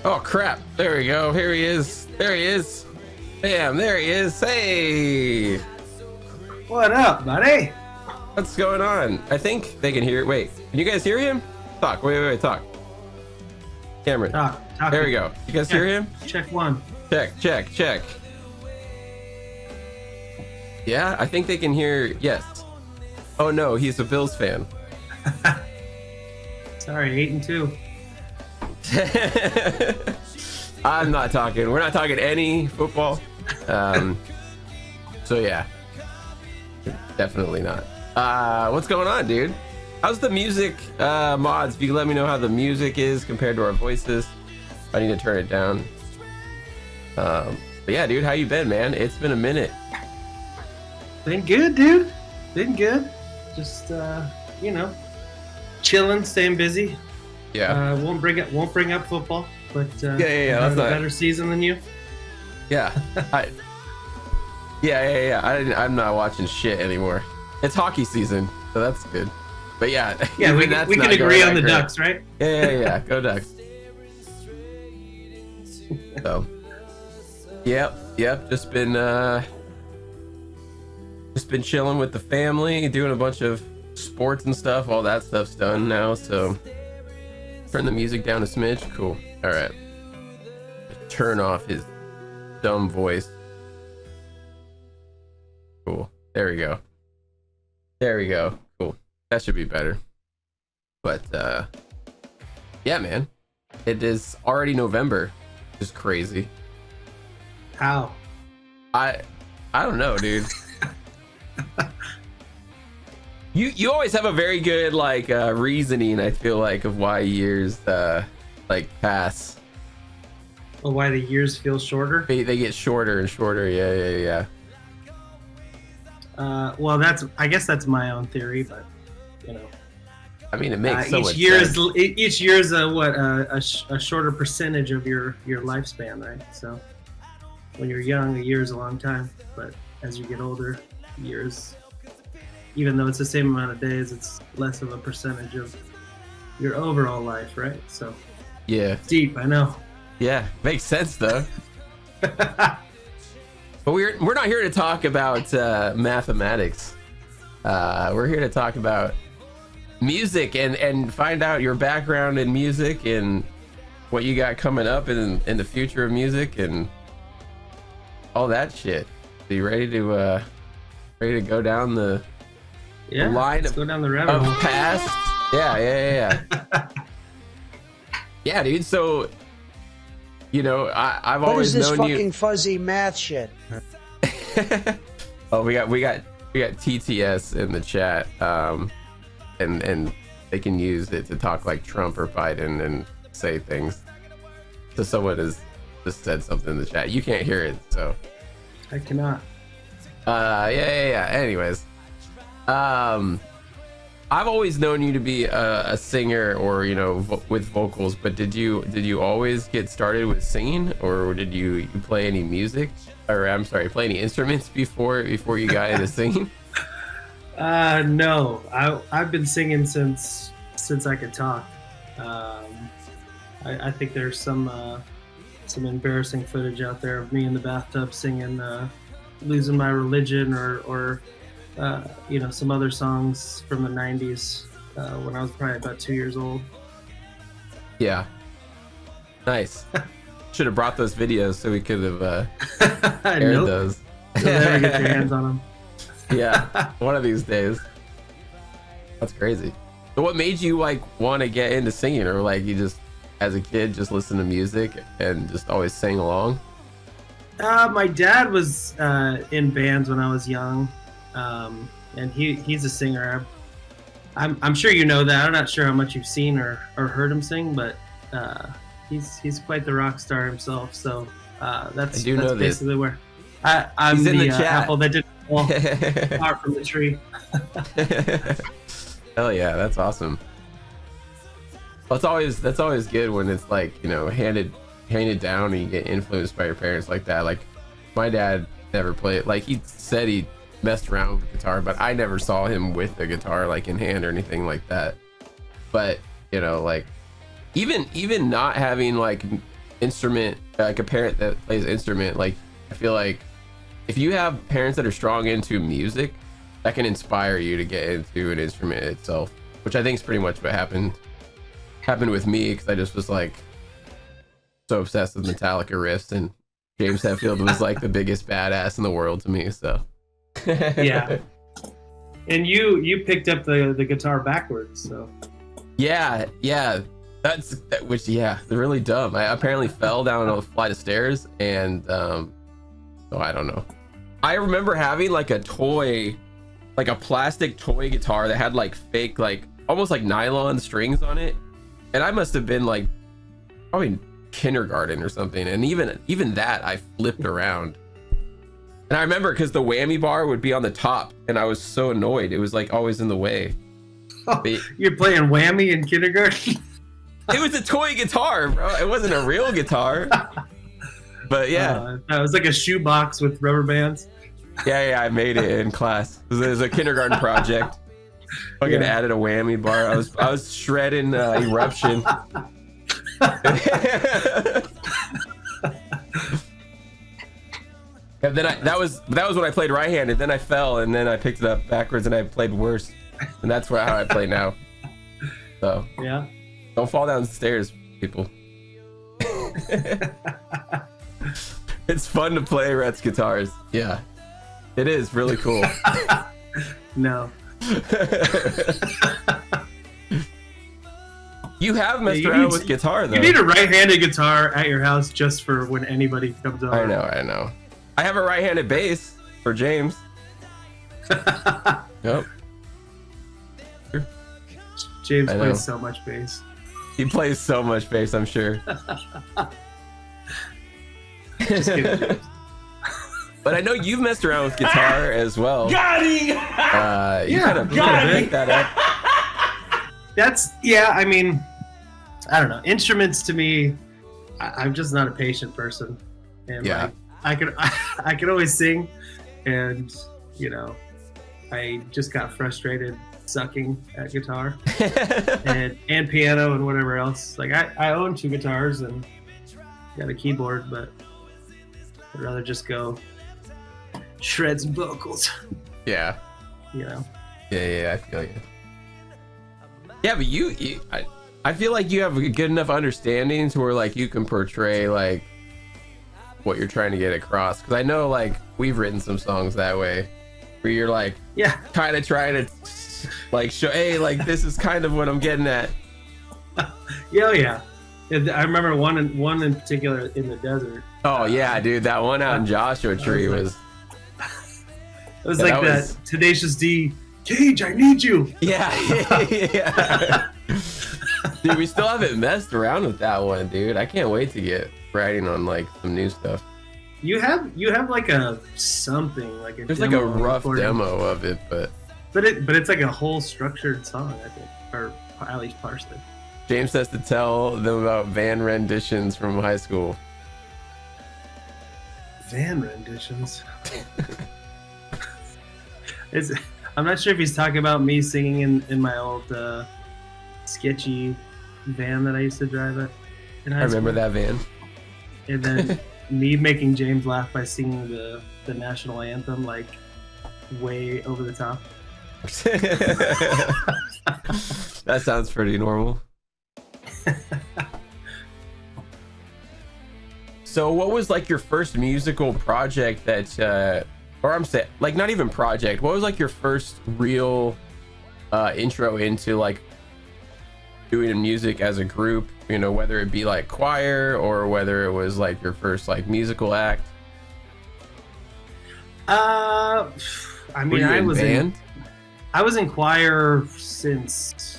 Oh crap! There we go. Here he is. There he is. Bam! There he is. Hey, What up, buddy? what's going on? I think they can hear. Wait, can you guys hear him? Talk. Wait. Talk. Cameron. Talk. There we go. You guys hear him? Check one. Check. Yeah, I think they can hear. Yes. Oh no, he's a Bills fan. Sorry, 8-2. I'm not talking. We're not talking any football. So yeah, definitely not. What's going on, dude? How's the music, mods? If you can let me know how the music is compared to our voices. I need to turn it down. But yeah, dude, how you been, man? It's been a minute. Been good, dude. Been good. Just chilling, staying busy. Yeah. Won't bring up football, but Yeah. That's a better season than you. Yeah. I'm not watching shit anymore. It's hockey season, so that's good. But yeah, we can agree on the Ducks, right? Yeah. Go Ducks. So, yep. Just been chilling with the family, doing a bunch of sports and stuff. All that stuff's done now, so turn the music down a smidge. Cool. All right. Turn off his dumb voice. Cool. There we go. Cool. That should be better. But yeah, man, it is already November. It's crazy. How? I don't know, dude. You always have a very good reasoning, I feel like, of why years pass. Well, why the years feel shorter? They get shorter and shorter. Yeah. Well, I guess that's my own theory, but I mean, it makes so much sense. sense. Each year is a shorter percentage of your lifespan, right? So when you're young, a year is a long time, but as you get older, years, even though it's the same amount of days, it's less of a percentage of your overall life, right? So Yeah. deep, I know. Yeah, makes sense though. But we're not here to talk about mathematics. We're here to talk about music and find out your background in music and what you got coming up in the future of music and all that shit. Are you ready to go down the line let's of, go down the rabbit of hole. past? Yeah. Yeah, dude. So, I've What always is this known fucking fuzzy math shit? Oh, we got TTS in the chat, and they can use it to talk like Trump or Biden and say things. So someone has just said something in the chat. You can't hear it, so. I cannot. Yeah. Anyways, I've always known you to be a singer or with vocals, but did you always get started with singing, or did you play any music, or I'm sorry, play any instruments before you got into singing? No, I've been singing since I could talk. I think there's some embarrassing footage out there of me in the bathtub singing "Losing My Religion" or some other songs from the 90s when I was probably about 2 years old. Yeah. Nice. Should have brought those videos so we could have aired those. You'll never get your hands on them. Yeah, one of these days. That's crazy. So what made you want to get into singing, or you just as a kid just listen to music and just always sang along? My dad was in bands when I was young. And he's a singer. I'm sure you know that. I'm not sure how much you've seen or heard him sing, but he's quite the rock star himself. So that's basically where I'm he's in the chat. apple that didn't fall far from the tree. Hell yeah, that's awesome. Well, that's always good when it's handed down and you get influenced by your parents like that. Like my dad never played. He said he messed around with guitar, but I never saw him with a guitar in hand or anything like that. But even not having instrument, like a parent that plays instrument, like I feel like if you have parents that are strong into music, that can inspire you to get into an instrument itself, which I think is pretty much what happened with me, because I just was like so obsessed with Metallica riffs, and James Hetfield was like the biggest badass in the world to me. So Yeah. And you picked up the guitar backwards, so yeah, they're really dumb. I apparently fell down a flight of stairs, and so I don't know. I remember having like a plastic toy guitar that had like fake, like almost like nylon strings on it, and I must have been like probably kindergarten or something, and even that I flipped around. And I remember because the whammy bar would be on the top, and I was so annoyed. It was like always in the way. Oh, you're playing whammy in kindergarten? It was a toy guitar, bro. It wasn't a real guitar. But yeah. It was like a shoebox with rubber bands. Yeah, I made it in class. It was a kindergarten project. Fucking added a whammy bar. I was shredding Eruption. And then that was when I played right-handed. Then I fell, and then I picked it up backwards, and I played worse. And that's how I play now. So yeah, don't fall down the stairs, people. It's fun to play Rhett's guitars. Yeah, it is really cool. No. You have messed around with guitar, though. You need a right-handed guitar at your house just for when anybody comes over. I know. I have a right-handed bass for James. Yep. James plays so much bass. He plays so much bass, I'm sure. Just kidding, James. But I know you've messed around with guitar as well. Got him! You kind of picked that up. I mean, I don't know. Instruments to me, I'm just not a patient person. And like, I could always sing, and I just got frustrated sucking at guitar and piano and whatever else. Like I own 2 guitars and got a keyboard, but I'd rather just go shred some vocals. Yeah. Yeah, I feel you. Yeah, but I feel like you have a good enough understanding to where like you can portray like what you're trying to get across. Because I know like we've written some songs that way, where you're like kind of trying to like show, hey, like this is kind of what I'm getting at. Yeah. I remember one in particular in the desert. Oh yeah, dude, that one out in Joshua Tree was. It was like that Tenacious D, Cage, I need you. Yeah. Dude, we still haven't messed around with that one, dude. I can't wait to get writing on like some new stuff. You have like a something like a. There's like a rough demo of it, but it's like a whole structured song, I think, or at least partially. James has to tell them about van renditions from high school. Van renditions. I'm not sure if he's talking about me singing in my old sketchy van that I used to drive in high school. Remember that van. And then me making James laugh by singing the national anthem like way over the top. That sounds pretty normal. So what was like your first musical project that or I'm saying like not even project, what was like your first real intro into like doing music as a group, whether it be like choir or whether it was like your first like musical act? I mean, I was in choir since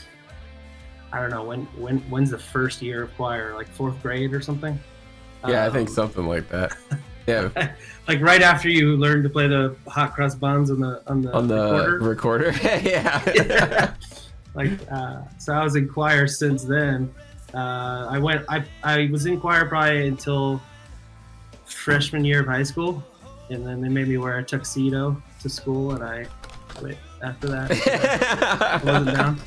I don't know when's the first year of choir, like 4th grade or something. Yeah, I think something like that. Yeah. Like right after you learn to play the hot cross buns on the recorder. Yeah. Like so I was in choir since then. I was in choir probably until freshman year of high school, and then they made me wear a tuxedo to school, and I quit after that. I wasn't down.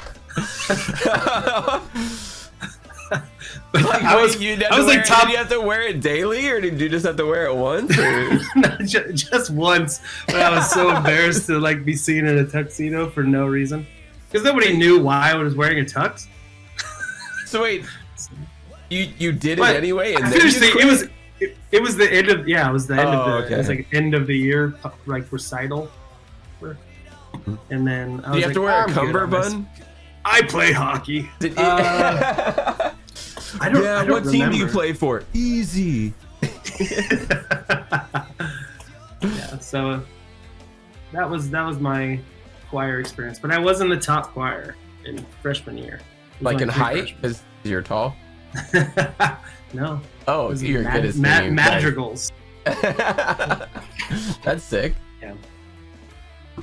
Like, I was like top. Did you have to wear it daily, or did you just have to wear it once? Or? No, just once, but I was so embarrassed to like be seen in a tuxedo for no reason, because nobody knew why I was wearing a tux. So wait, you did it But anyway, and I then finished you quit? it was the end of it was the end of the okay. it was like end of the year like recital, and then I Do was you have like, to wear a "I'm good on this." cummerbund? I play hockey. Did I don't what team do you remember. play for? Easy. Yeah, so that was my choir experience, but I was in the top choir in freshman year. It was Like in only 3 height, freshmen. because you're tall. No. Oh, It was you're good at singing. madrigals. That's sick. Yeah.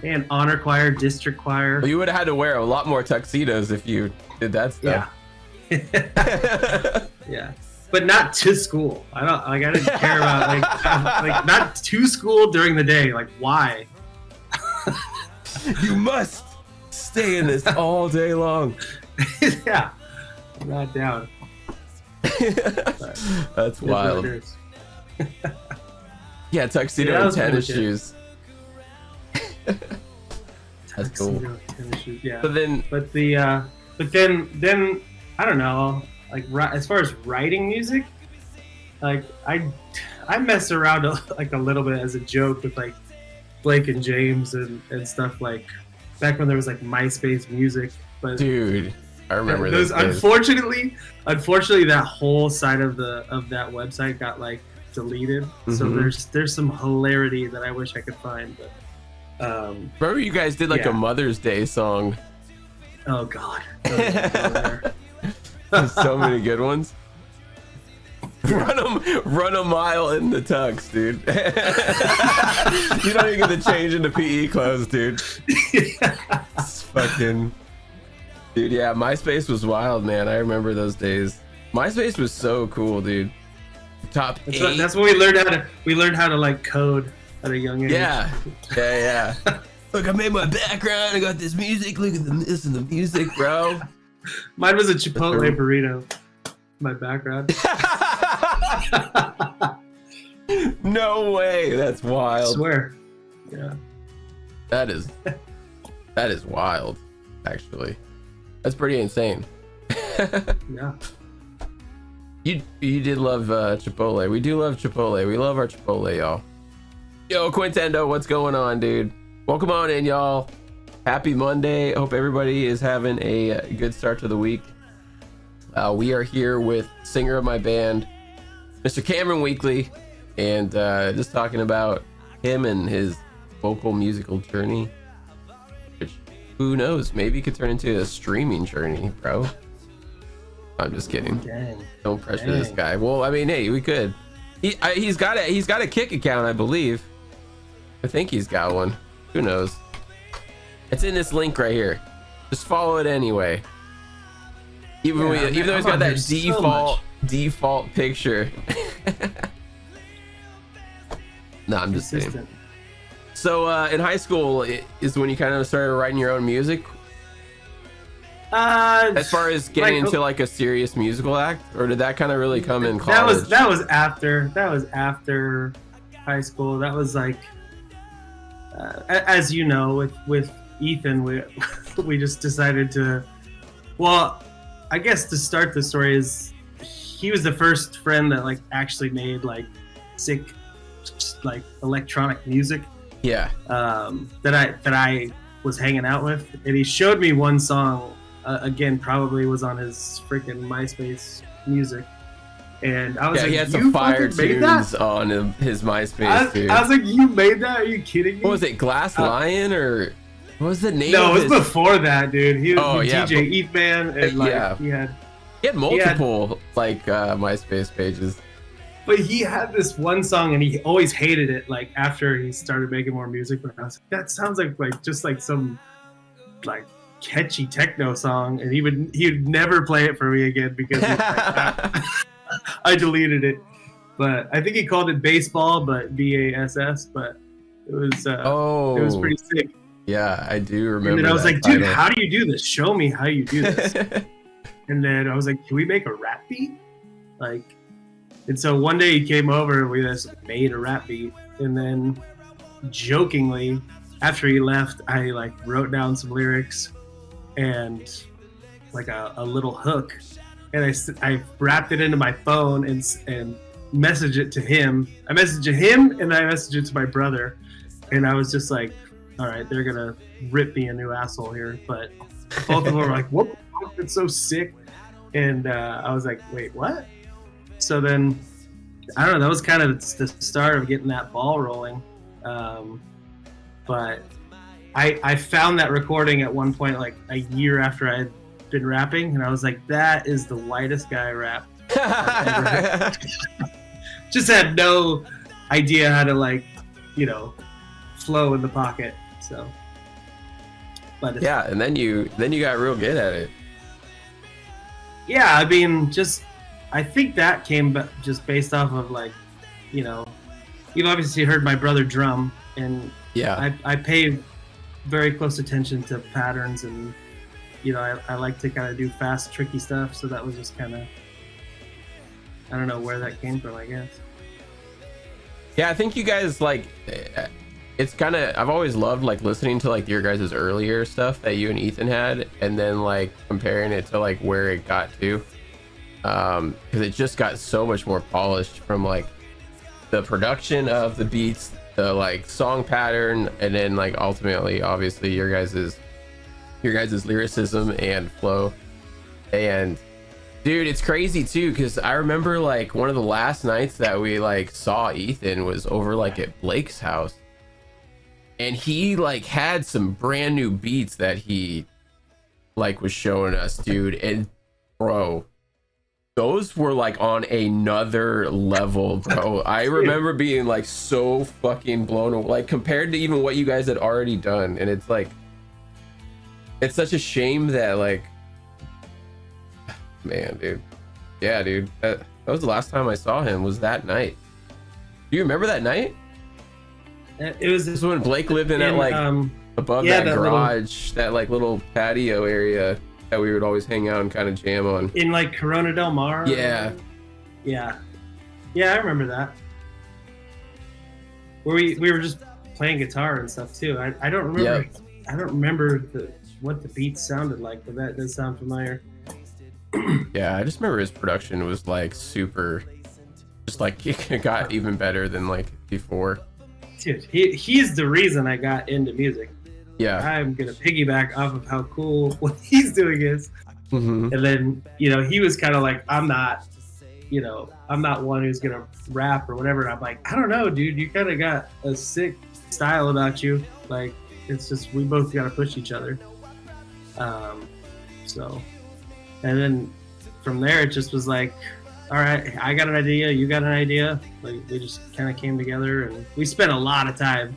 And honor choir, district choir. Well, you would have had to wear a lot more tuxedos if you did that Yeah. stuff. Yeah. But not to school. I didn't care about like not to school during the day. Like why? You must stay in this all day long. Yeah. I'm not down. That's It is what wild. it is. Yeah, tuxedo Yeah, that and was tennis pretty shoes. That's cool. Tuxedo, tennis shoes, yeah. But then, But then I don't know. Like as far as writing music, like I mess around like a little bit as a joke with like Blake and James and stuff like back when there was like MySpace music. But dude, I remember those those days. unfortunately that whole side of that website got like deleted. So Mhm. there's some hilarity that I wish I could find. But Remember you guys did like Yeah. a Mother's Day song. oh god. There. There's so many good ones. Run a mile in the tux, dude. You don't even get to change into PE clothes, dude. It's fucking, dude. Yeah, MySpace was wild, man. I remember those days. MySpace was so cool, dude. Top eight. That's when we learned how to like code at a young age. Yeah. Look, I made my background. I got this music. Look at listen to the music, bro. Mine was a Chipotle burrito. My background. No way. That's I wild. swear. Yeah. That is wild, actually. That's pretty insane. Yeah. You did love Chipotle. We do love Chipotle. We love our Chipotle, y'all. Yo, Quintendo, what's going on, dude? Welcome on in, y'all. Happy Monday. Hope everybody is having a good start to the week. We are here with singer of my band, Mr. Cameron Weekley, and just talking about him and his vocal musical journey, which, who knows, maybe could turn into a streaming journey, bro. I'm just kidding. Dang. Don't pressure this guy. Well, I mean, hey, we could. He's got a Kick account, I believe. I think he's got one. Who knows? It's in this link right here. Just follow it anyway. Even though he's got that default picture. No, I'm just saying. Consistent. So in high school is when you kind of started writing your own music. As far as getting into like a serious musical act, or did that kind of really come in college? That was after high school. That was like, as you know, with Ethan, we just decided to. Well, I guess to start the story is he was the first friend that like actually made like sick, like electronic music. Yeah. That I was hanging out with, and he showed me one song. Again, probably was on his freaking MySpace music, and I was like, he had "You some fire fucking made that?" tunes on his MySpace, dude. I was like, "You made that? Are you kidding me?" What was it, Glass Lion, or what was the name? No, of it was before that, dude. He was DJ Eat Man, and like yeah. he had multiple like MySpace pages. But he had this one song, and he always hated it. Like after he started making more music, but I was like, that sounds like just like some like catchy techno song, and he would never play it for me again because he was like, I deleted it. But I think he called it baseball, but BASS. But it was it was pretty sick. Yeah, I do remember. And then I was that like, dude, title. how do you do this? Show me how you do this. And then I was like, can we make a rap beat? Like, and so one day he came over and we just made a rap beat, and then jokingly, after he left, I like wrote down some lyrics and like a little hook, and I wrapped it into my phone and messaged it to him. I messaged it him and I messaged it to my brother, and I was just like, all right, they're gonna rip me a new asshole here, but both of them were like, what the fuck? It's so sick. And I was like, wait, what? So then, I don't know, that was kind of the start of getting that ball rolling. But I found that recording at one point, like a year after I had been rapping, and I was like, that is the whitest guy rap I've ever heard. Just had no idea how to, like, you know, flow in the pocket. So, but Yeah, and then you got real good at it. yeah, I mean, I think that came just based off of, like, you know, you've obviously heard my brother drum, and Yeah. I pay very close attention to patterns, and, you know, I like to kind of do fast, tricky stuff, so that was just kind of, I don't know where that came from, I guess. Yeah, I think you guys, like, it's kind of, I've always loved, like, listening to, like, your guys' earlier stuff that you and Ethan had, and then, like, comparing it to, like, where it got to. Because it just got so much more polished from, like, the production of the beats, the, like, song pattern, and then, like, ultimately, obviously, your guys' lyricism and flow. And dude, it's crazy too, because I remember, like, one of the last nights that we, like, saw Ethan was over, like, at Blake's house, and he, like, had some brand new beats that he, like, was showing us, dude. And bro, those were, like, on another level, bro. I remember being, like, so fucking blown away, like, compared to even what you guys had already done. And it's like, it's such a shame that, like, man, dude. Yeah, dude. That was the last time I saw him, was that night. Do you remember that night? It was This is when Blake lived in that, like, above yeah, that that garage, that, like, little patio area that we would always hang out and kind of jam on. in, like, Corona Del Mar. Yeah. Yeah, I remember that. Where we were just playing guitar and stuff too. I don't remember. Yep. I don't remember what the beats sounded like, but that does sound familiar. Yeah, I just remember his production was, like, super, just, like, it got even better than, like, before. Dude, he's the reason I got into music. Yeah. I'm gonna piggyback off of how cool what he's doing is. Mm-hmm. And then, you know, he was kind of like, I'm not one who's gonna rap or whatever. And I'm like, I don't know, dude. You kind of got a sick style about you. Like, it's just, we both gotta push each other. So, and then from there, it just was like, all right, I got an idea, you got an idea. Like, we just kind of came together, and we spent a lot of time.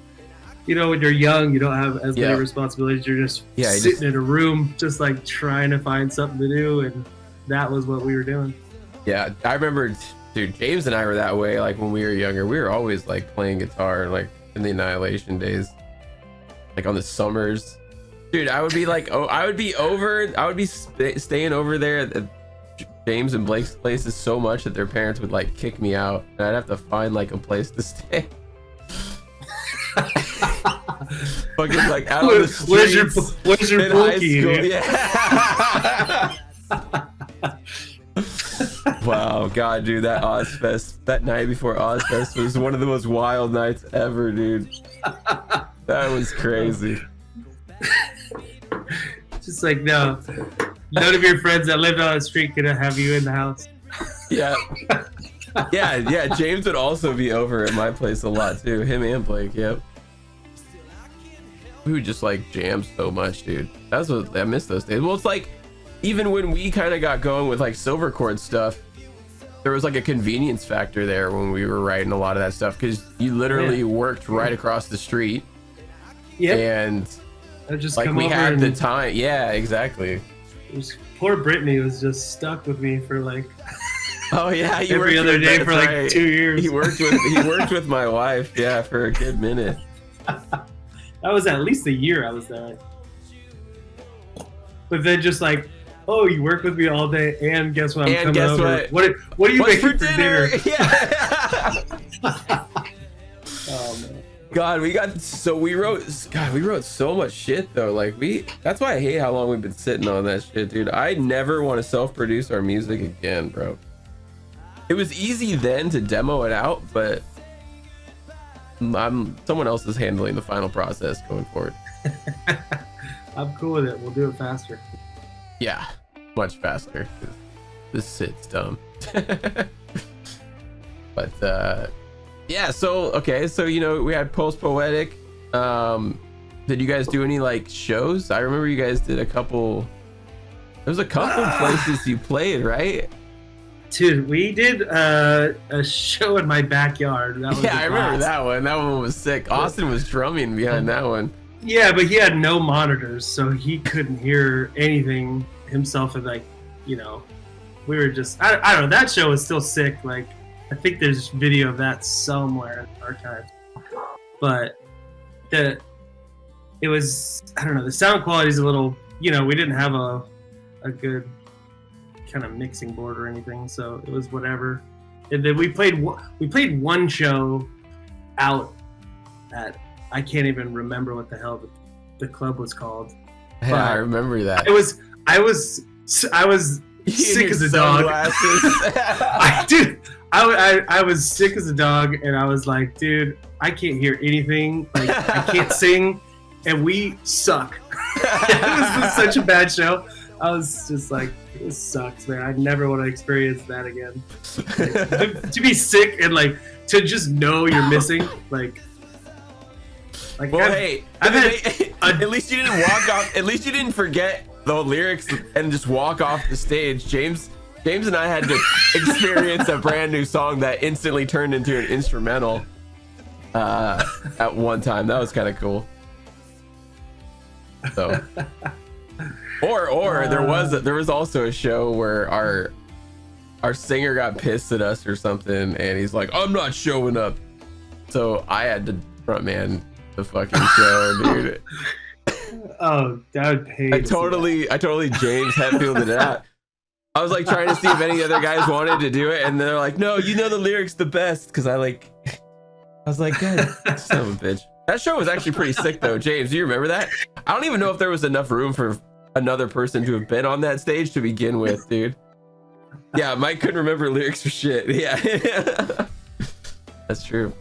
You know, when you're young, you don't have as many responsibilities. You're just sitting in a room, just, like, trying to find something to do, and that was what we were doing. Yeah, I remember, dude, James and I were that way, like, when we were younger. We were always, like, playing guitar, like, in the Annihilation days, like, on the summers. Dude, I would be, like, I would be staying over there at James and Blake's places so much that their parents would, like, kick me out, and I'd have to find, like, a place to stay. Fucking, like, out on the streets. Where's your pool key? Yeah. Wow, God, dude, that Ozfest, that night before Ozfest was one of the most wild nights ever, dude. That was crazy. Just like, no, none of your friends that lived on the street could have you in the house. Yeah. Yeah, James would also be over at my place a lot too. Him and Blake, yep. We would just, like, jam so much, dude. That's what I miss those days. Well, it's like, even when we kind of got going with, like, silver chord stuff, there was, like, a convenience factor there when we were writing a lot of that stuff, because you literally worked right across the street. Yeah. And just, like, come we over had and the time. Yeah, exactly. Poor Brittany was just stuck with me for, like, oh yeah, every other day for, like, 2 years. He worked with my wife, yeah, for a good minute. That was at least a year I was there. But then just, like, oh, you work with me all day, and guess what? I'm And coming guess over. what? What are you What's making for dinner? Yeah. Oh man. God, we wrote so much shit though. Like that's why I hate how long we've been sitting on that shit, dude. I never want to self-produce our music again, bro. It was easy then to demo it out, but someone else is handling the final process going forward. I'm cool with it. We'll do it faster. Yeah, much faster. This shit's dumb. But yeah, so we had Post Poetic. Did you guys do any like shows? I remember you guys did a couple. There's a couple places you played, right? Dude, we did a show in my backyard. That was Yeah, I remember that one. That one was sick. Austin was drumming behind that one. Yeah, but he had no monitors, so he couldn't hear anything himself. And like, we were just, I don't know. That show was still sick. Like, I think there's video of that somewhere in the archives. But it was, I don't know. The sound quality is a little, we didn't have a good kind of mixing board or anything, so it was whatever. And then we played one show out at, I can't even remember what the hell the club was called. Yeah, I remember that. I was sick as a dog. I was sick as a dog, and I was like, dude, I can't hear anything. Like, I can't sing, and we suck. It was such a bad show. I was just like, this sucks, man. I never want to experience that again. Like, to be sick and like to just know you're missing, like. Well, at least you didn't walk off. At least you didn't forget the lyrics and just walk off the stage. James and I had to experience a brand new song that instantly turned into an instrumental at one time. That was kind of cool. So. Or there was also a show where our singer got pissed at us or something, and he's like, I'm not showing up. So I had to frontman the fucking show, dude. Oh, that would pay. I totally James Hetfielded it out. I was like trying to see if any other guys wanted to do it, and they're like, no, you know the lyrics the best, because I was like, God, son of a bitch. That show was actually pretty sick though. James, do you remember that? I don't even know if there was enough room for another person to have been on that stage to begin with, dude. Yeah, Mike couldn't remember lyrics for shit. Yeah. That's true.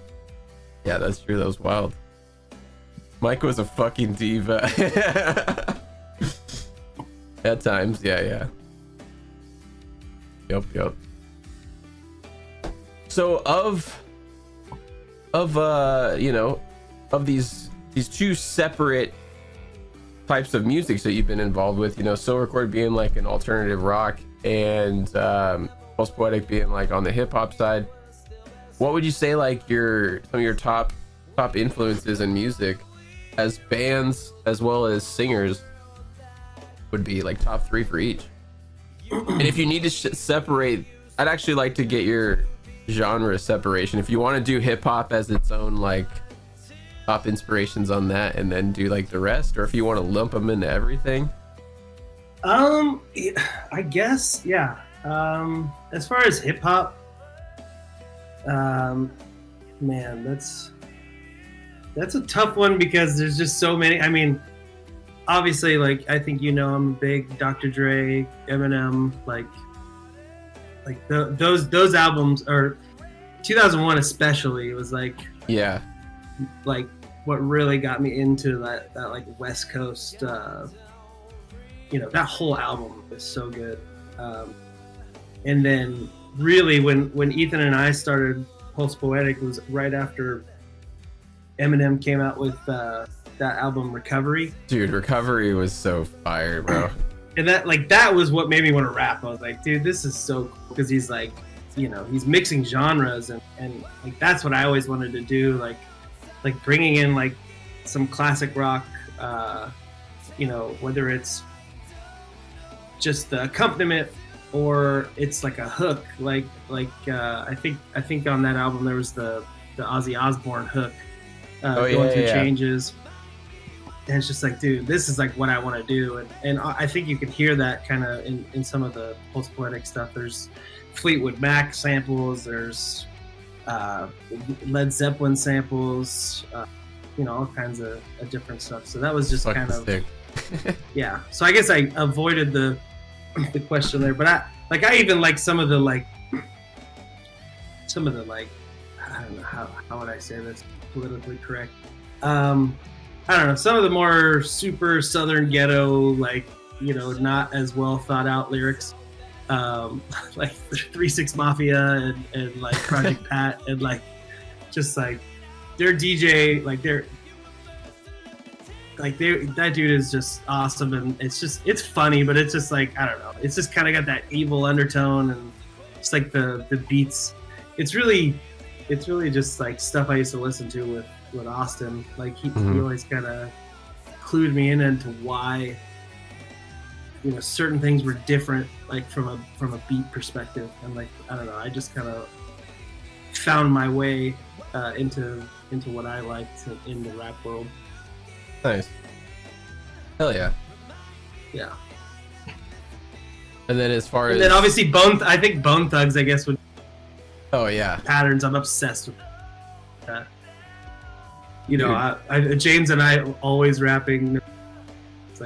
Yeah, that's true. That was wild. Mike was a fucking diva. At times, yeah. Yep. So of these two separate types of music that you've been involved with, So Record being like an alternative rock and Post Poetic being like on the hip hop side, what would you say like some of your top influences in music as bands as well as singers would be, like top 3 for each? And if you need to separate, I'd actually like to get your genre separation. If you want to do hip hop as its own like top inspirations on that, and then do like the rest, or if you want to lump them into everything. I guess, yeah. As far as hip hop, man, that's a tough one because there's just so many. I mean, obviously, like, I think I'm a big Dr. Dre, Eminem, like those albums, or 2001 especially, was like, yeah, like what really got me into that like West Coast, that whole album is so good. And then really when Ethan and I started Post Poetic was right after Eminem came out with that album Recovery. Dude, Recovery was so fire, bro. And that was what made me want to rap. I was like, dude, this is so cool, because he's like, he's mixing genres, and like that's what I always wanted to do, like bringing in like some classic rock, whether it's just the accompaniment or it's like a hook, like I think on that album there was the Ozzy Osbourne hook, going through changes. and it's just like, dude, this is like what I want to do. And I think you can hear that kind of in some of the post-poetic stuff. There's Fleetwood Mac samples, there's Led Zeppelin samples, all kinds of different stuff. So that was just kind of yeah. So I guess I avoided the question there, but I even like some of the I don't know how would I say this politically correct. I don't know, some of the more super southern ghetto, not as well thought out lyrics, like 3-6 Mafia and like Project Pat, and just their DJ, that dude is just awesome, and it's funny, but it's just I don't know, it's just kind of got that evil undertone, and it's like the beats. It's really just like stuff I used to listen to with Austin. He always kind of clued me into why certain things were different, from a beat perspective, and I don't know, I just kind of found my way into what I liked in the rap world. Nice. Hell yeah. Yeah. And then and then obviously I think Bone Thugs, I guess, would. Oh yeah. Patterns. I'm obsessed with that. James and I always rapping. It's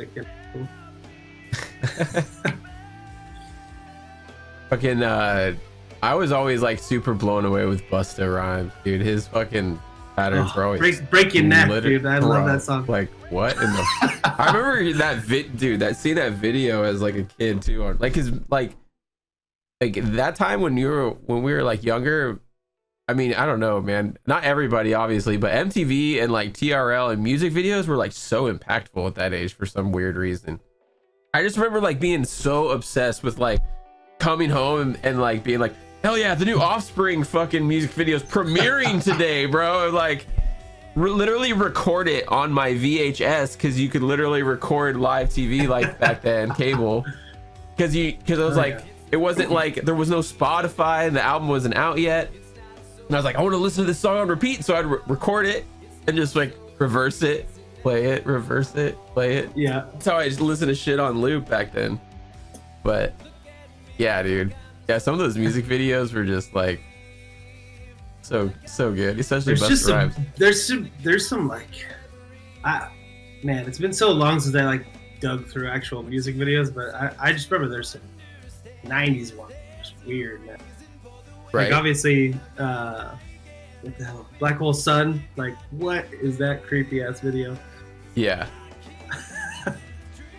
cool. Fucking I was always super blown away with Busta Rhymes, dude. His fucking patterns were always break your neck, dude. I love that song. What in the I remember seeing that video as a kid too, on his that time when we were younger. I mean, I don't know, man. Not everybody, obviously, but MTV and TRL and music videos were so impactful at that age for some weird reason. I just remember being so obsessed with coming home and being hell yeah, the new Offspring fucking music videos premiering today, bro. Literally record it on my VHS, because you could literally record live TV back then, cable. Because I was it wasn't there was no Spotify and the album wasn't out yet. And I was I want to listen to this song on repeat, so I'd record it and just reverse it, play it, reverse it, play it. Yeah. That's how I just listened to shit on loop back then. But yeah, dude. Yeah, some of those music videos were just so good, especially Busta Rhymes. There's some man, it's been so long since I dug through actual music videos, but I just remember there's some 90s ones. It's weird, man. Right. Obviously, what the hell? Black Hole Sun. What is that creepy ass video? Yeah.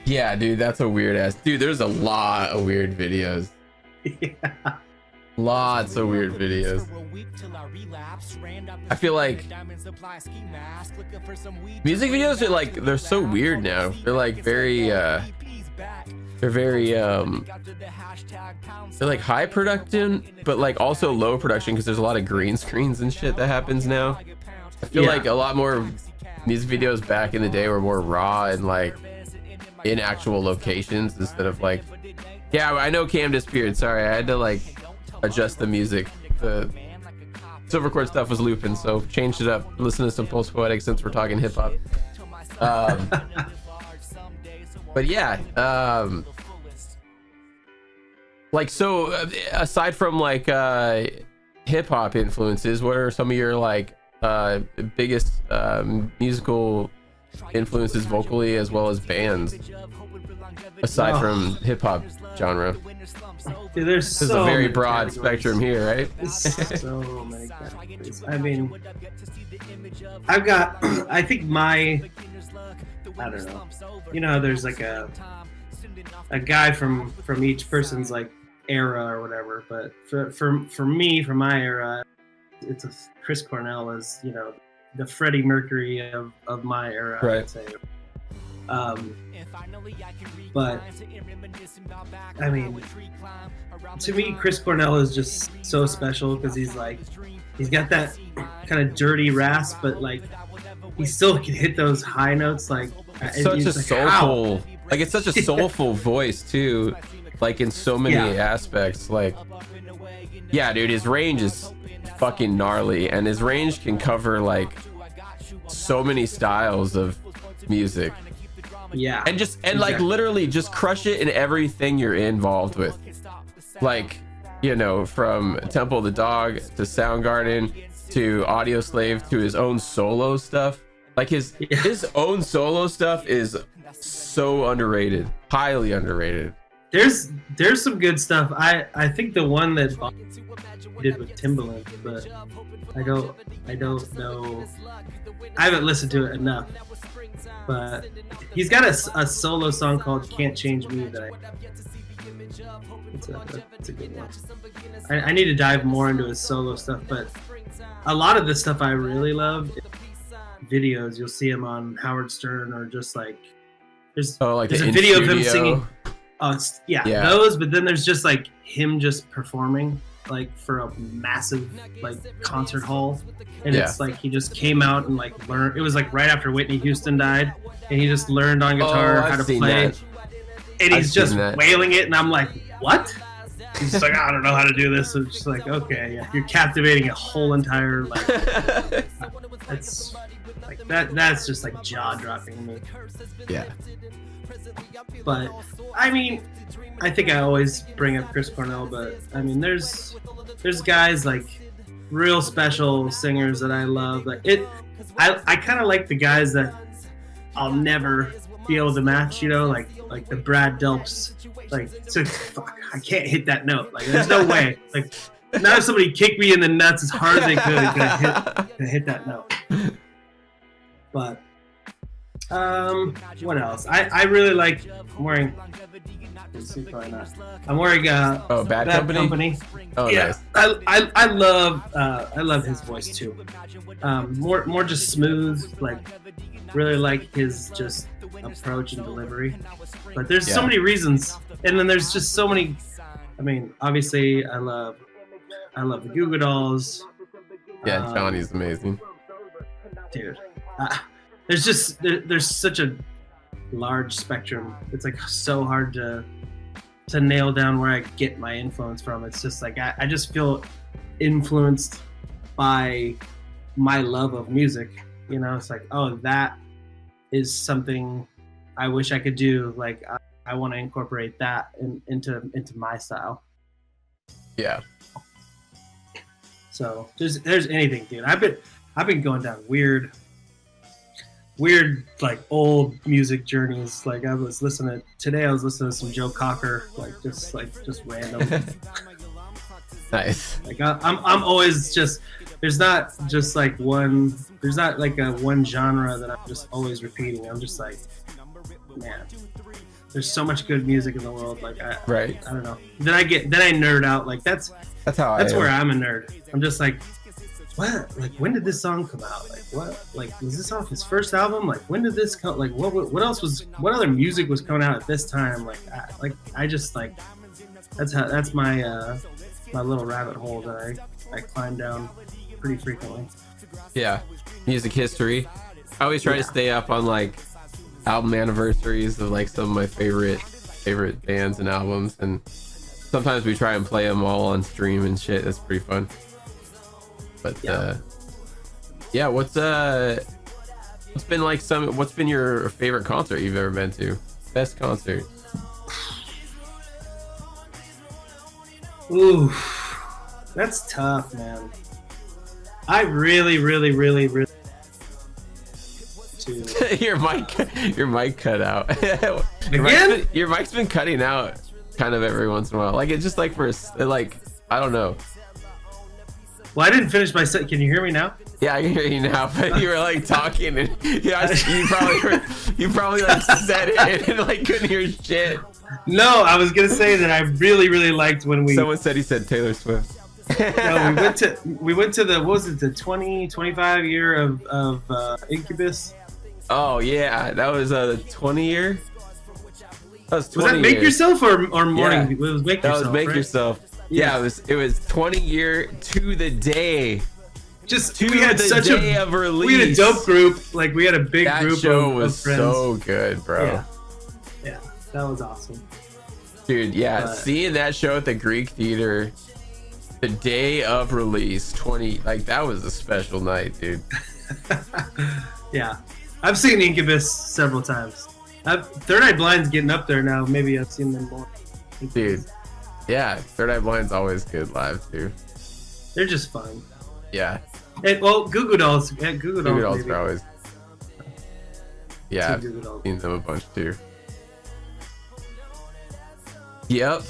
Yeah, dude, that's a weird ass. Dude, there's a lot of weird videos. Yeah. Lots of weird videos. I feel music videos are they're so weird now. They're very they're high production, but also low production, because there's a lot of green screens and shit that happens now. I feel a lot more music videos back in the day were more raw and in actual locations, instead of yeah, I know Cam disappeared, sorry, I had to adjust the music. The Silvercord stuff was looping, so changed it up. Listen to some post poetic since we're talking hip hop. But yeah, so aside from hip hop influences, what are some of your biggest musical influences vocally, as well as bands, aside from hip hop genre? Dude, there's a very broad spectrum here, right? So many categories. I mean, I've got, I think I don't know, there's a guy from each person's era or whatever, but for me, from my era, it's Chris Cornell is the Freddie Mercury of my era, right. I'd say. But I mean, to me, Chris Cornell is just so special, because he's got that kind of dirty rasp, but he still can hit those high notes. It's such a soulful, it's such a soulful voice too, in so many aspects. Yeah, dude, his range is fucking gnarly, and his range can cover so many styles of music. Yeah. And like literally just crush it in everything you're involved with. Like, you know, from Temple of the Dog to Soundgarden to Audio Slave to his own solo stuff. Like his own solo stuff is so underrated, highly underrated. There's some good stuff. I think the one that Bob did with Timbaland, but I don't know. I haven't listened to it enough. But he's got a solo song called "Can't Change Me" that it's a good one. I need to dive more into his solo stuff, but a lot of the stuff I really love is videos. You'll see him on Howard Stern or just like there's a video of him singing. Oh, yeah, those. But then there's just like him just performing like for a massive like concert hall, and it's like he just came out and like learned. It was like right after Whitney Houston died, and he just learned on guitar how to play. That. And he's just wailing it, and I'm like, what? He's just like, I don't know how to do this. So it's just like, okay, yeah, you're captivating a whole entire like. That's like that's just like jaw dropping to me. Yeah. But I mean, I think I always bring up Chris Cornell, but I mean, there's guys like real special singers that I love. Like I kind of like the guys that I'll never be able to match. You know, like the Brad Delps. Like, so, fuck, I can't hit that note. Like, there's no way. Like, not if somebody kicked me in the nuts as hard as they could to hit that note. But what else? I really like. I'm wearing. Probably not. I'm wearing Bad Company. Oh, yeah, nice. I love his voice too. More just smooth. Like, really like his just approach and delivery. But there's so many reasons, and then there's just so many. I mean, obviously, I love the Goo Goo Dolls. Yeah, Johnny's amazing, dude. There's such a large spectrum. It's like so hard to nail down where I get my influence from. It's just like I just feel influenced by my love of music. You know, it's like, oh, that is something I wish I could do. Like I want to incorporate that into my style. Yeah. So there's anything, dude. I've been going down weird like old music journeys. Like I was listening to some Joe Cocker, like just random. Nice. Like I'm always just there's not like a one genre that I'm just always repeating. I'm just like, man, there's so much good music in the world. Like I don't know. Then I nerd out. Like that's where I'm a nerd. I'm just like, what? Like, when did this song come out? Like, what? Like, was this off his first album? Like, when did this come? Like, what other music was coming out at this time? Like, I just like, that's my my little rabbit hole that I climb down pretty frequently. Yeah, music history. I always try to stay up on like album anniversaries of like some of my favorite bands and albums, and sometimes we try and play them all on stream and shit. That's pretty fun. But what's been your favorite concert you've ever been to? Best concert? Ooh, that's tough, man. I really your mic cut out. Again? Your mic's been cutting out kind of every once in a while. Like it's just like I don't know. Well, I didn't finish my set. Can you hear me now? Yeah, I can hear you now, but you were like talking and you probably like said it and like couldn't hear shit. No, I was gonna say that I really liked when someone said he said Taylor Swift. No, we went to the, what was it, the 25 year of Incubus. Oh yeah, that was the 20 year. Was that Make Yourself or Morning? Yeah. It was Make That Yourself. was Make right? Yourself. Yeah, it was 20 year to the day. We had such day of release. We had a dope group. Like we had a big that group. That show of was friends. so good, bro. Yeah, that was awesome. Dude, seeing that show at the Greek Theater the day of release, that was a special night, dude. Yeah. I've seen Incubus several times. Third Eye Blind's getting up there now. Maybe I've seen them more. Dude, yeah, Third Eye Blind's always good live too. They're just fun. Yeah. Well, Goo Goo Dolls. Yeah, Goo Goo Dolls. Goo Goo Dolls are always. Yeah, I've Goo Goo Dolls. seen them a bunch too. Yep.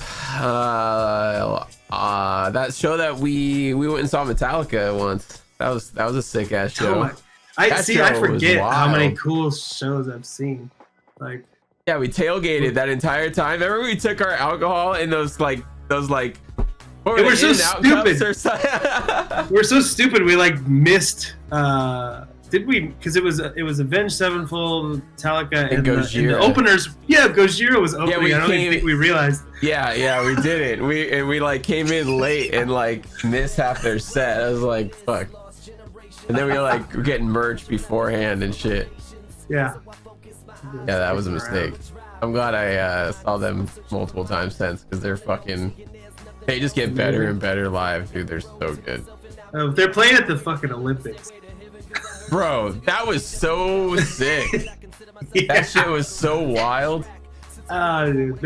That show that we went and saw Metallica once. That was a sick ass show. Oh I That see. show I was forget how many wild. cool shows I've seen. Like, Yeah, we tailgated that entire time. Remember we took our alcohol in those like what were They were they, so In-N-Out stupid. cups or something? we're so stupid. We like missed. Did we? Because it was Avenged Sevenfold, Metallica, and the openers. Yeah, Gojira was opening. we I don't even think we realized. Yeah, we did it. We like came in late and like missed half their set. I was like, fuck. And then we were like getting merch beforehand and shit. Yeah. Yeah, that was a mistake. I'm glad I saw them multiple times since because they're fucking. They just get better and better live, dude. They're so good. They're playing at the fucking Olympics. Bro, that was so sick. Yeah. That shit was so wild. Dude,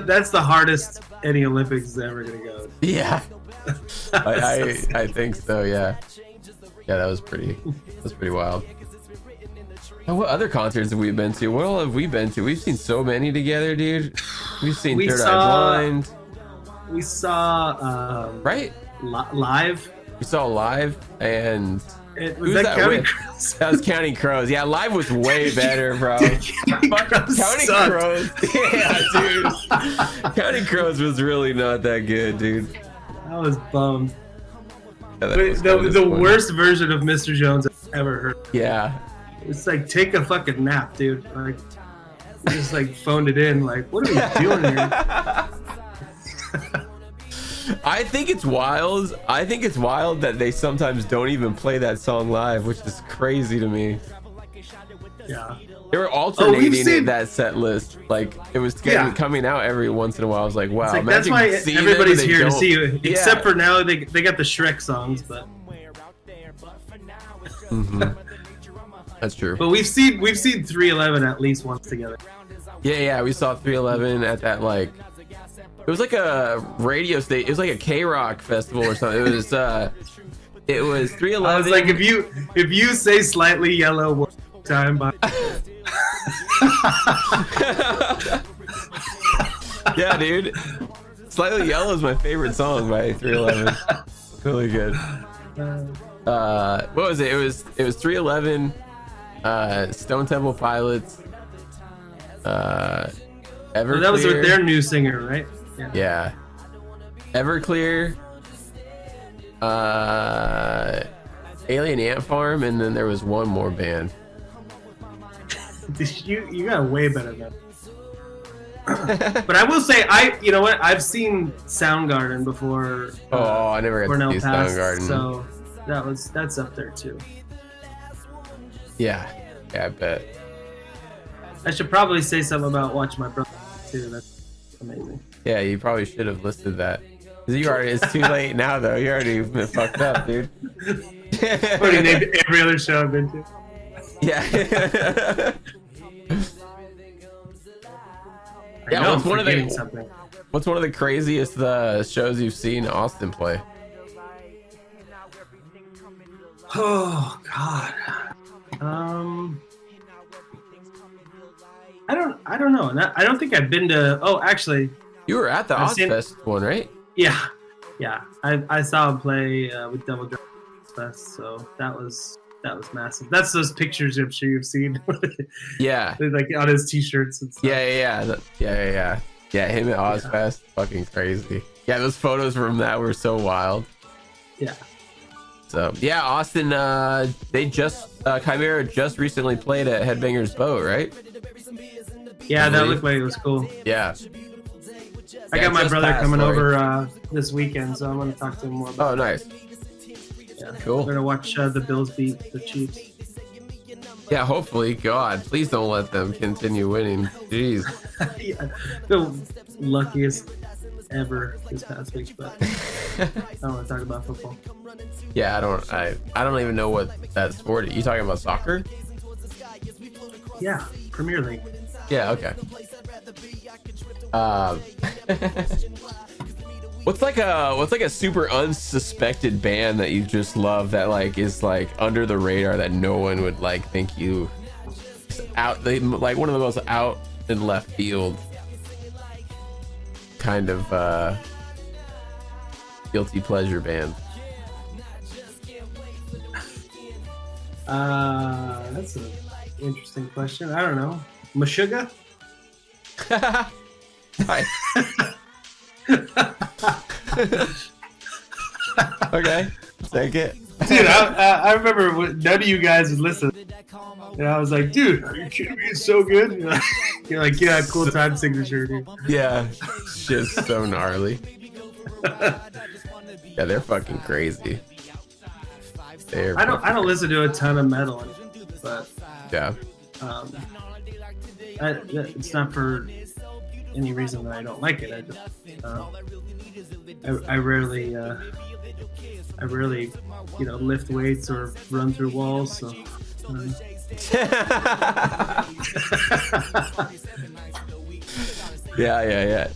that's the hardest any Olympics is ever gonna go. Yeah. I think so, yeah. Yeah, that was pretty wild. Oh, what other concerts have we been to? What all have we been to? We've seen so many together, dude. We've seen Third Eye Blind. We saw Right? live. We saw live and Was that Counting with? Crows? That was Counting Crows. Yeah, live was way better, bro. Dude, Counting Crows. Yeah, dude. Counting Crows was really not that good, dude. I was bummed. Yeah, that was kinda The disappointing. worst version of Mr. Jones I've ever heard. Yeah. It's like, take a fucking nap, dude. Like, you just like phoned it in. Like, what are we doing here? I think it's wild. I think it's wild that they sometimes don't even play that song live, which is crazy to me. Yeah. They were alternating seen- that set list. Like it was coming out every once in a while. I was like, wow. It's like, that's imagine why seeing them everybody's and they here to don't- see you. Yeah. Except for now, they got the Shrek songs, but That's true. we've seen 311 at least once together. Yeah, we saw 311 at that like it was like a radio station. It was like a K-Rock festival or something. It was 311. I was like, if you say Slightly Yellow one time, by yeah, dude. Slightly Yellow is my favorite song by 311. Really good. What was it? It was 311, Stone Temple Pilots, Everclear. that was with their new singer, right? Yeah. Everclear, Alien Ant Farm, and then there was one more band. You got way better than that. But I will say, you know what? I've seen Soundgarden before. Oh, I never got Cornell to see Pass, Soundgarden. so that's up there too. Yeah, I bet. I should probably say something about Watch My Brother too. That's amazing. Yeah, you probably should have listed that. 'Cause it's too late now, though. You already been fucked up, dude. I've already named every other show I've been to. Yeah. I know what's I'm one of the forgetting something. What's one of the craziest shows you've seen Austin play? Oh God. I don't know. I don't think I've been to. Oh, actually, You were at the I've seen- Ozfest one, right? yeah. I saw him play with Devil Drums Fest, so that was massive. That's those pictures I'm sure you've seen. Yeah. Like on his t-shirts and stuff. Yeah. Yeah, him at Ozfest, fucking crazy. Yeah, those photos from that were so wild. Yeah. So yeah, Austin. Chimera just recently played at Headbangers Boat, right? Yeah, that looked like it was cool. Yeah. I got my brother coming over this weekend, so I'm gonna talk to him more about. Oh, nice. Yeah. Cool. We're gonna watch the Bills beat the Chiefs. Yeah, hopefully. God, please don't let them continue winning. Jeez. Yeah, the luckiest ever this past week, but I don't want to talk about football. Yeah, I don't even know what that sport is. You talking about soccer? Yeah, Premier League. Yeah, okay. Um, what's like a super unsuspected band that you just love that like is like under the radar that no one would like think you out, they like one of the most out in left field kind of guilty pleasure band? That's an interesting question. I don't know. Meshuggah? Okay, take it. Dude, I remember when none of you guys would listen. And I was like, dude, are you kidding me? It's so good. You're like, yeah, cool time signature, dude. Yeah, shit's so gnarly. Yeah, they're fucking crazy. I don't listen to a ton of metal, but yeah. It's not for any reason that I don't like it. I rarely lift weights or run through walls. So. Yeah.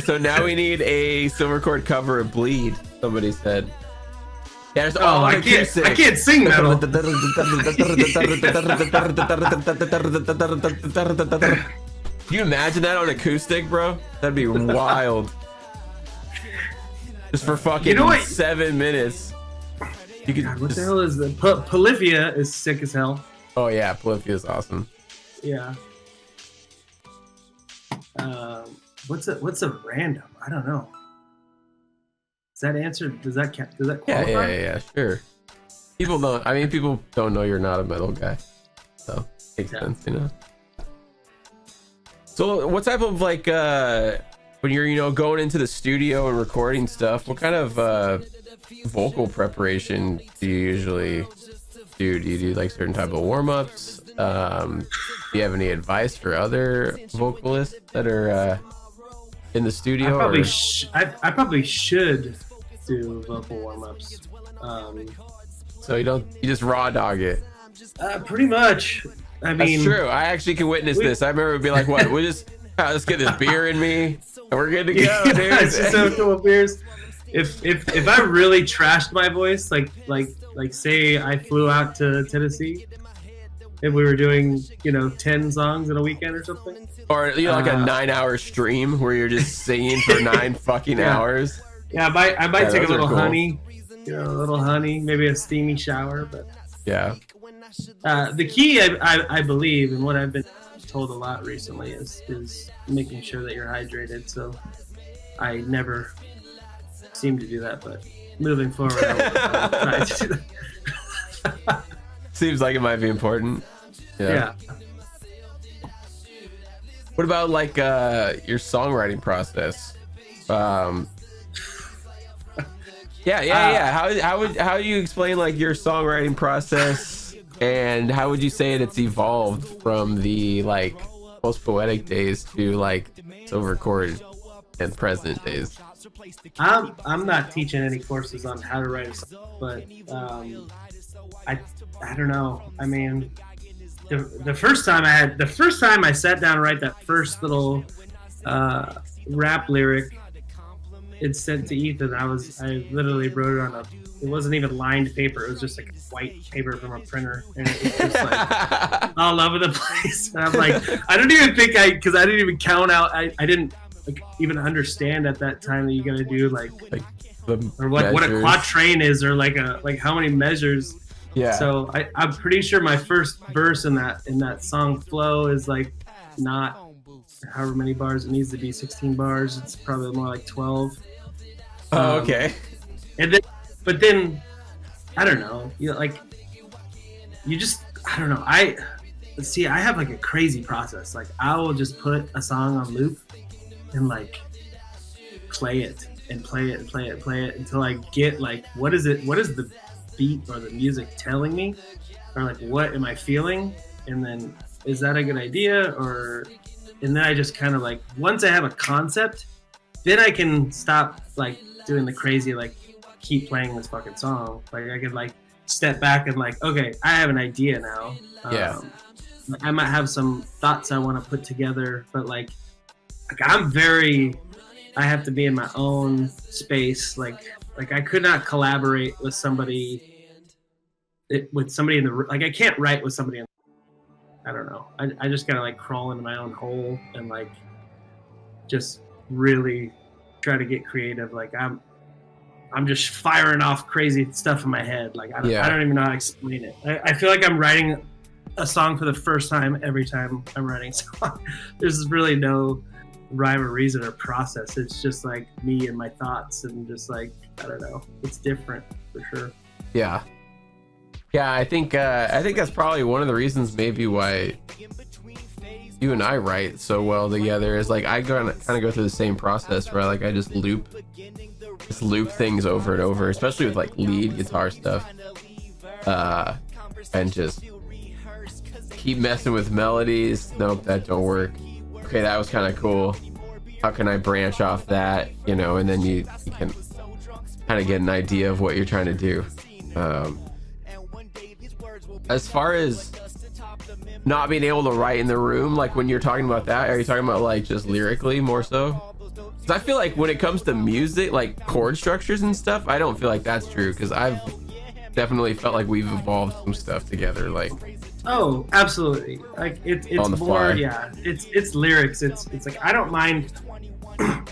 So now we need a silver cord cover of Bleed. Somebody said. Yeah, I can't sing metal. Can you imagine that on acoustic, bro? That'd be wild. Just for fucking 7 minutes. You could. God, what the hell is the Polyphia is sick as hell. Oh yeah, Polyphia is awesome. Yeah. What's a random? I don't know. Does that answer? Does that qualify? Yeah, sure. People don't know you're not a metal guy, so makes sense, you know. So, what type of like when you're going into the studio and recording stuff? What kind of vocal preparation do you usually do? Do you do like certain type of warm-ups? Do you have any advice for other vocalists that are in the studio? I probably should do vocal warm-ups. So you just raw dog it? Pretty much. I mean, that's true. I actually can witness this. I remember being like, "What? Let's get this beer in me, and we're good to go, dude." It's just a couple of beers. If I really trashed my voice, like say I flew out to Tennessee and we were doing 10 songs in a weekend or something, or like a 9-hour stream where you're just singing for 9 fucking hours. Yeah, I might take a little honey, maybe a steamy shower, but yeah. The key, I believe, and what I've been told a lot recently is making sure that you're hydrated. So I never seem to do that, but moving forward, I'll try to do that. Seems like it might be important. Yeah. What about like your songwriting process? How do you explain like your songwriting process, and how would you say it's evolved from the like most poetic days to like silver chord and present days? I'm not teaching any courses on how to write a song, but I don't know. I mean, the first time I sat down to write that first little rap lyric and sent to Ethan, I literally wrote it on it wasn't even lined paper. It was just like white paper from a printer, and it was just like all over the place. And I'm like, I don't even think because I didn't even count out. I didn't like even understand at that time that you gotta do like what a quatrain is, or like how many measures. Yeah. So I'm pretty sure my first verse in that song flow is like not however many bars it needs to be, 16 bars. It's probably more like 12. Oh, okay. But then I don't know. I don't know. I have like a crazy process. Like I will just put a song on loop and like play it until I get like what is the beat or the music telling me, or like what am I feeling, and then is that a good idea, and then I just kind of like once I have a concept, then I can stop like doing the crazy like keep playing this fucking song. Like I could like step back and like, okay, I have an idea now. I might have some thoughts I want to put together, but like I have to be in my own space. Like I could not collaborate with somebody in the, like I can't write with somebody in, I don't know. I just gotta like crawl into my own hole and like just really try to get creative. Like I'm just firing off crazy stuff in my head. Like I don't even know how to explain it. I feel like I'm writing a song for the first time every time I'm writing a song. There's really no rhyme or reason or process. It's just like me and my thoughts, and just like, I don't know, it's different for sure. Yeah, I think that's probably one of the reasons maybe why you and I write so well together, is like I kind of go through the same process where like I just loop things over and over, especially with like lead guitar stuff, and just keep messing with melodies. Nope, that don't work. Okay, that was kind of cool. How can I branch off that? You know, and then you can kind of get an idea of what you're trying to do. As far as not being able to write in the room, like when you're talking about that, are you talking about like just lyrically more so? Because I feel like when it comes to music, like chord structures and stuff, I don't feel like that's true, because I've definitely felt like we've evolved some stuff together. Like, oh, absolutely. Like it's more, fly. yeah. It's lyrics. It's like I don't mind.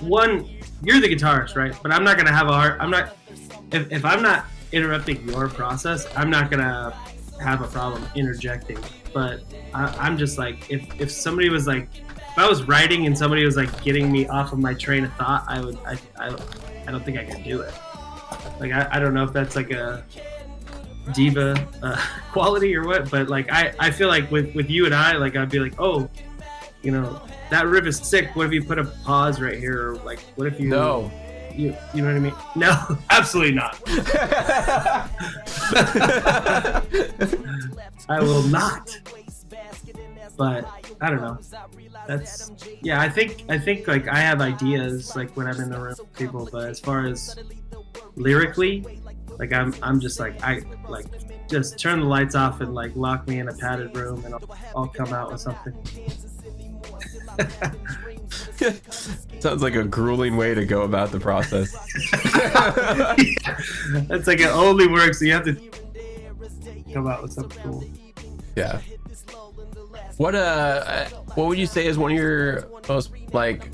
One, you're the guitarist, right? But I'm not gonna have a hard. I'm not. If I'm not interrupting your process, I'm not gonna have a problem interjecting. But I'm just like, if somebody was like, if I was writing and somebody was like getting me off of my train of thought, I don't think I could do it. Like I don't know if that's like a diva quality or what, but like I feel like with you and I, like I'd be like, oh, you know, that riff is sick. What if you put a pause right here? Or like, what if you no, you know what I mean? No, absolutely not. I will not. But I don't know. That's, yeah. I think like I have ideas like when I'm in the room with people, but as far as lyrically, like I'm just like, I like just turn the lights off and like lock me in a padded room, and I'll come out with something. Sounds like a grueling way to go about the process. That's like, it only works, so you have to come out with something cool. Yeah. What would you say is one of your most like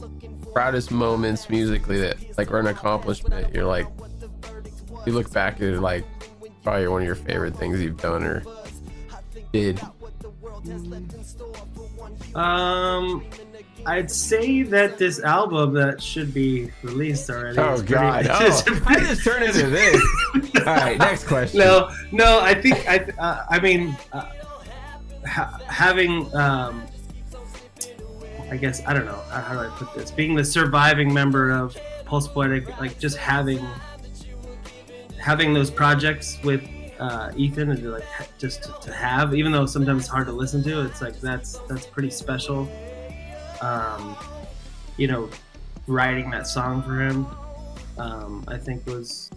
proudest moments musically, that like, or an accomplishment you're like, you look back at, like probably one of your favorite things you've done or did? I'd say that this album that should be released already. Oh God! How did this turn into this? All right, next question. No. I think having I guess, I don't know how do I put this. Being the surviving member of Pulse Poetic, like just having those projects with Ethan, and like just to have, even though sometimes it's hard to listen to, it's like that's pretty special. You know, writing that song for him, I think was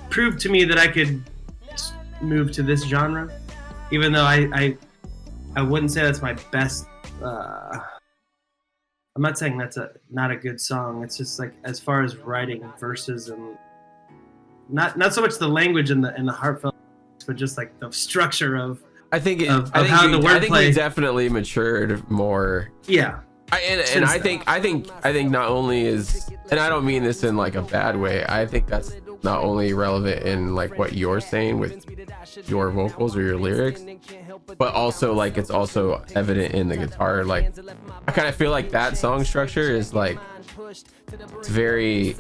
proved to me that I could move to this genre, even though I wouldn't say that's my best. I'm not saying that's not a good song. It's just like, as far as writing verses, and not so much the language and the heartfelt, but just like the structure of. I think you definitely matured more. Yeah. I think not only is, and I don't mean this in like a bad way, I think that's not only relevant in like what you're saying with your vocals or your lyrics, but also like it's also evident in the guitar. Like I kind of feel like that song structure is like, it's very,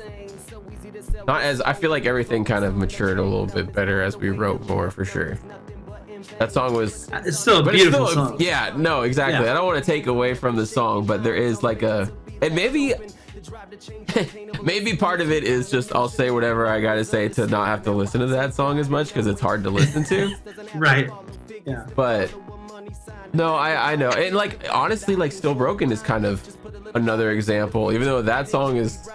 not as, I feel like everything kind of matured a little bit better as we wrote more, for sure. That song was, it's still a beautiful song. Yeah, no, exactly. Yeah. I don't want to take away from the song, but there is like and maybe part of it is just, I'll say whatever I gotta say to not have to listen to that song as much, because it's hard to listen to. Right. Yeah. But no, I know. And like, honestly, like Still Broken is kind of another example, even though that song is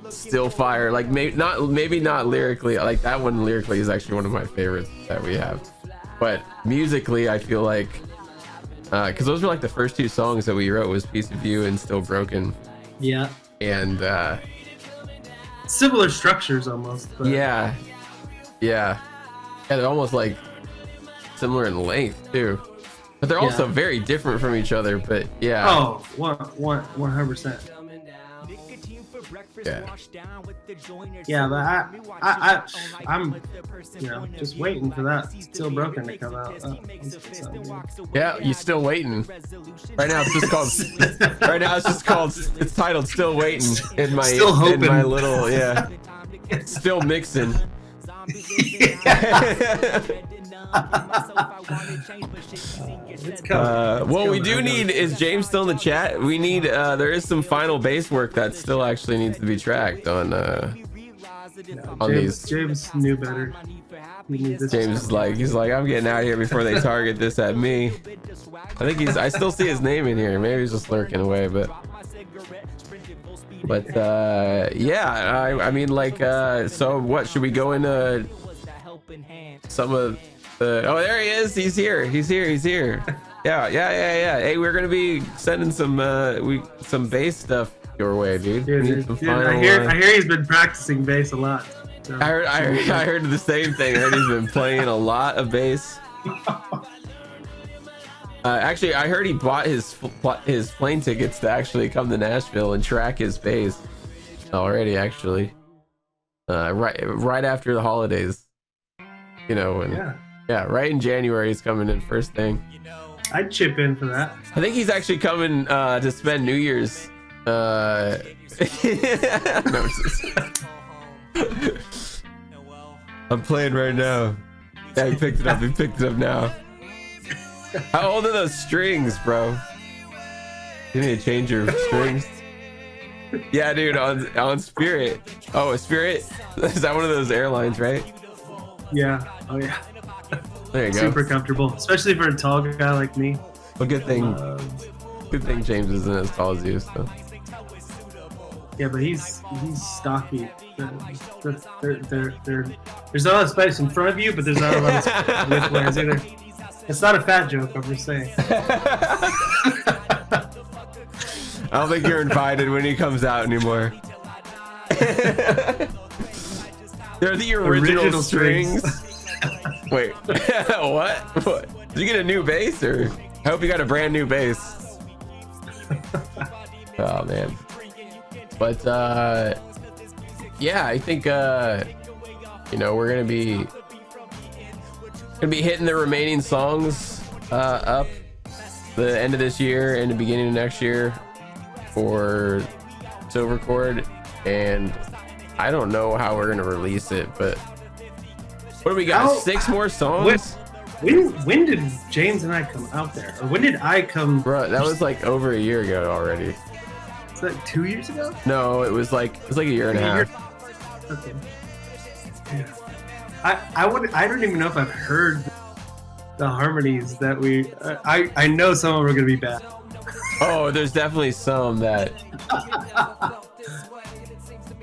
still fire. Like maybe not lyrically, like that one lyrically is actually one of my favorites that we have. But musically, I feel like because those were like the first two songs that we wrote was Piece of You and Still Broken. Yeah. And similar structures almost. But... yeah, they're almost like similar in length too, but they're also very different from each other. But yeah. Oh, 100%. Yeah, but I'm just waiting for that Still Broken to come out. Yeah, you still waiting. Right now it's just called it's titled Still Waiting in my little still mixing. What we do need is James still in the chat. We need there is some final bass work that still actually needs to be tracked on these. James knew better. James is like, he's like, I'm getting out of here before they target this at me. I think I still see his name in here. Maybe he's just lurking away, but yeah, I mean, like, so what should we go into some of the, oh, there he is. He's here. Yeah. Hey, we're gonna be sending some bass stuff your way, dude. I hear he's been practicing bass a lot. So. I heard the same thing. I heard he's been playing a lot of bass. Actually, I heard he bought his plane tickets to actually come to Nashville and track his bass already. Actually, right after the holidays, you know, and yeah, right in January he's coming in first thing. I'd chip in for that. I think he's actually coming to spend New Year's. No, I'm playing right now. Yeah, he picked it up. He picked it up now. How old are those strings, bro? You need to change your strings. Yeah, dude, on Spirit. Oh, Spirit? Is that one of those airlines, right? Yeah. Oh, yeah. There you go. Super comfortable, especially for a tall guy like me. Well, good thing James isn't as tall as you, so. Yeah, but he's stocky. There's not a lot of space in front of you, but there's not a lot of width ways either. It's not a fat joke, I'm just saying. I don't think you're invited when he comes out anymore. They're the original strings. Wait, what? Did you get a new bass, or I hope you got a brand new bass? Oh man. But yeah, I think you know, we're gonna be hitting the remaining songs up the end of this year and the beginning of next year for Silvercord, and I don't know how we're gonna release it, but what do we got? 6 more songs? When did James and I come out there? Or when did I come? Bro, that was like over a year ago already. Is that 2 years ago? No, it was like a year and a half. Okay. Yeah. I don't even know if I've heard the harmonies that we. I know some of them are gonna be bad. Oh, there's definitely some that.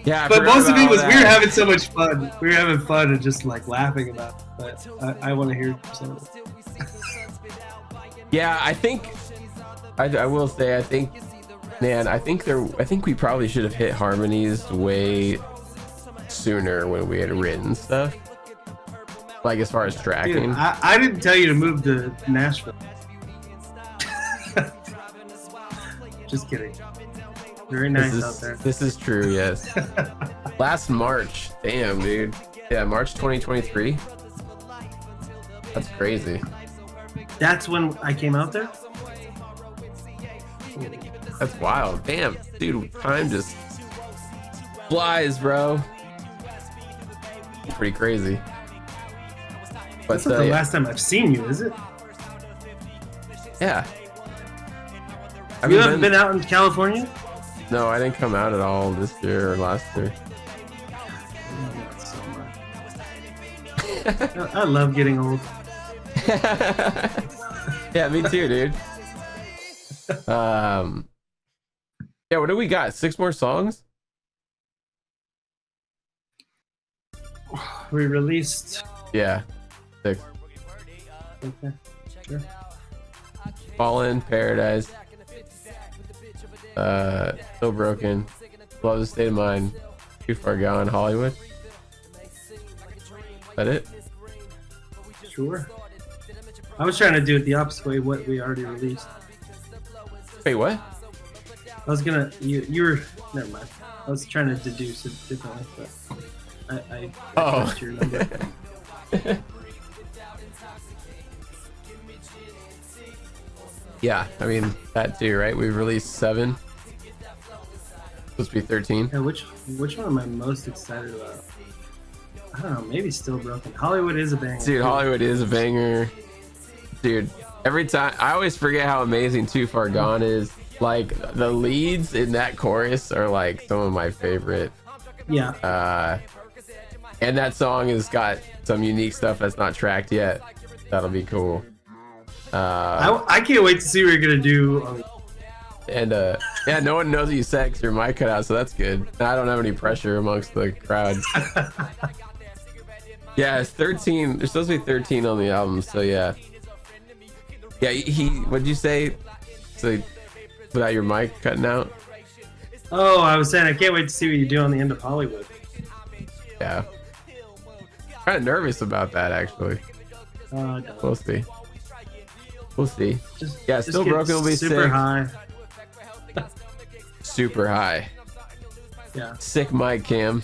Yeah, but most of it was we were having so much fun. We were having fun and just like laughing about it. But I want to hear some of it. Yeah, I think I will say I think we probably should have hit harmonies way sooner when we had written stuff. Like as far as tracking. Dude, I didn't tell you to move to Nashville. Just kidding. Very nice out there. This is true, yes. Last March. Damn, dude. Yeah, March 2023. That's crazy. That's when I came out there? That's wild. Damn, dude, time just flies, bro. It's pretty crazy. But that's not the last time I've seen you, is it? Yeah. You haven't been out in California? No, I didn't come out at all this year or last year. I love getting old. Yeah, me too, dude. Yeah, what do we got? 6 more songs? We released. Yeah, 6. Okay. Sure. Fallen, Paradise, Still Broken, Love the State of Mind, Too Far Gone, Hollywood. Is that it? Sure. I was trying to do it the opposite way, what we already released. Wait, what? I was gonna, you were, never mind. I was trying to deduce it differently, but I trust your number. Yeah, I mean, that too, right? We've released 7. Supposed to be 13. Yeah, which one am I most excited about? I don't know, maybe Still Broken. Hollywood is a banger. Dude, Hollywood is a banger. Dude, every time, I always forget how amazing Too Far Gone is. Like, the leads in that chorus are like some of my favorite. Yeah. And that song has got some unique stuff that's not tracked yet. That'll be cool. I can't wait to see what you're gonna do. And yeah, no one knows what you said because your mic cut out, so that's good. I don't have any pressure amongst the crowd. Yeah, it's 13. There's supposed to be 13 on the album, so yeah. Yeah, what'd you say? So without your mic cutting out? Oh, I was saying I can't wait to see what you do on the end of Hollywood. Yeah. Kind of nervous about that, actually. We'll see. We'll see. Yeah, Still Broken will be super sick. high. Super high. Yeah. Sick mic, Cam.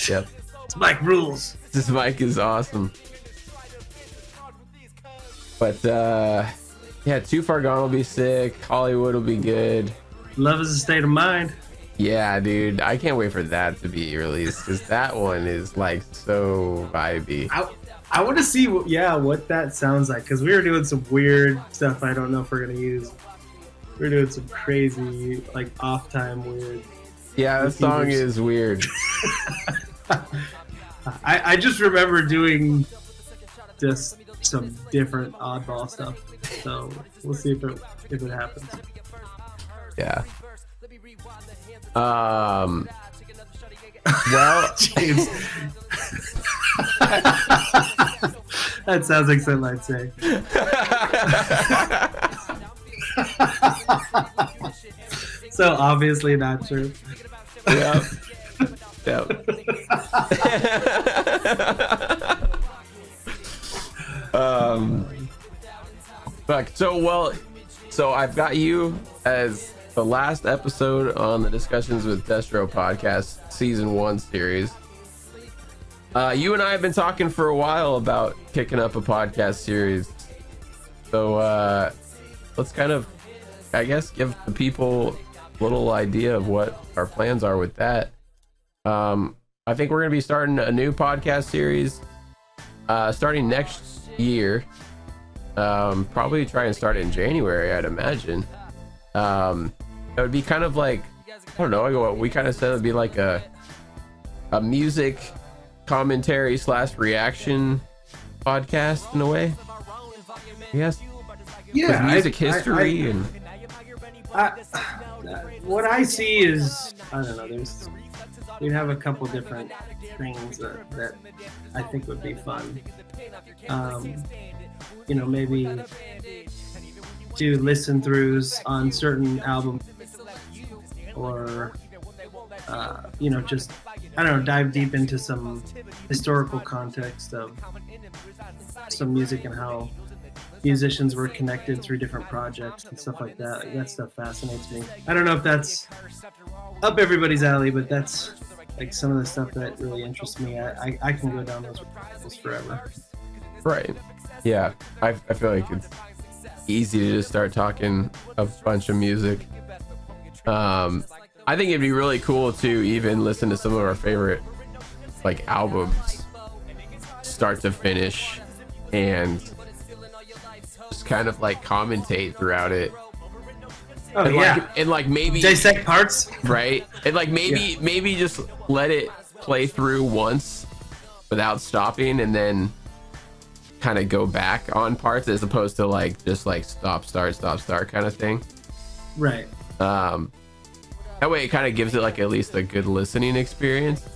Yep. It's Mike rules. This mic is awesome. But yeah, Too Far Gone will be sick. Hollywood will be good. Love is a state of mind. Yeah, dude, I can't wait for that to be released because that one is like so vibey. I want to see what that sounds like because we were doing some weird stuff. I don't know if we're gonna use. We're doing some crazy like off time weird. Yeah, that song is weird. I just remember doing just some different oddball stuff. So we'll see if it happens. Yeah. Well, James. That sounds like something I'd say. So obviously not true. Yep. Yep. Fuck. So I've got you as the last episode on the Discussions with Destro podcast season 1 series. You and I have been talking for a while about kicking up a podcast series. So let's kind of, I guess, give the people a little idea of what our plans are with that. I think we're going to be starting a new podcast series starting next year. Probably try and start it in January, I'd imagine. It would be kind of like, I don't know, we kind of said it would be like a music commentary / reaction podcast in a way. Yes. Yeah. With music history and what I see is, I don't know, we have a couple different things that I think would be fun. Maybe do listen throughs on certain albums, or just, I don't know, dive deep into some historical context of some music and how musicians were connected through different projects and stuff like that. Like, that stuff fascinates me. I don't know if that's up everybody's alley, but that's like some of the stuff that really interests me. I can go down those rabbits forever. right. Yeah, I feel like it's easy to just start talking a bunch of music. I think it'd be really cool to even listen to some of our favorite like albums start to finish and just kind of like commentate throughout it. Oh, and yeah. Maybe dissect parts, right? And like maybe just let it play through once without stopping and then kind of go back on parts as opposed to like just like stop start kind of thing. Right. That way it kind of gives it like at least a good listening experience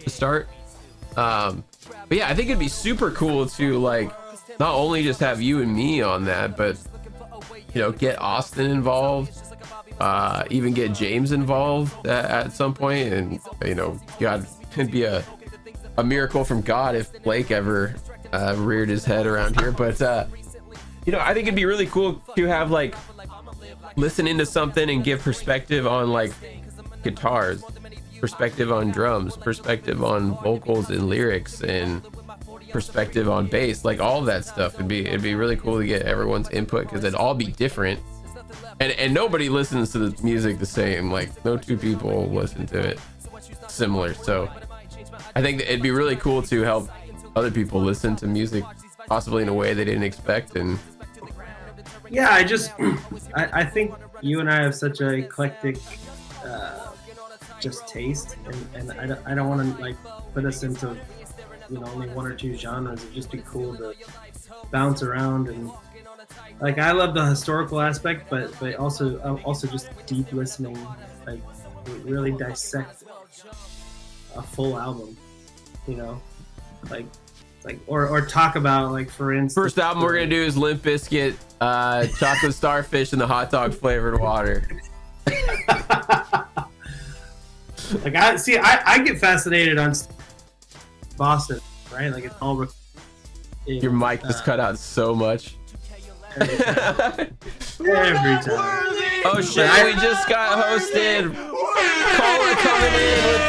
to start. But yeah, I think it'd be super cool to like not only just have you and me on that, but get Austin involved, even get James involved at some point, and God, it'd be a miracle from God if Blake ever reared his head around here. But I think it'd be really cool to have like listen into something and give perspective on like guitars, perspective on drums, perspective on vocals and lyrics, and perspective on bass, like all of that stuff. It'd be really cool to get everyone's input, because it'd all be different, and nobody listens to the music the same. Like no two people listen to it similar. So I think that it'd be really cool to help other people listen to music possibly in a way they didn't expect. And yeah, I think you and I have such a eclectic just taste, and I don't want to like put us into only one or two genres. It'd just be cool to bounce around, and like I love the historical aspect, but also just deep listening, like really dissect a full album, or talk about, like, for instance, first album we're gonna do is Limp Bizkit, Chocolate Starfish and the hot dog flavored water. Like I get fascinated on Boston, right? Like it's all your mic just cut out so much. Every time. Oh shit, we just got hosted. Caller coming in with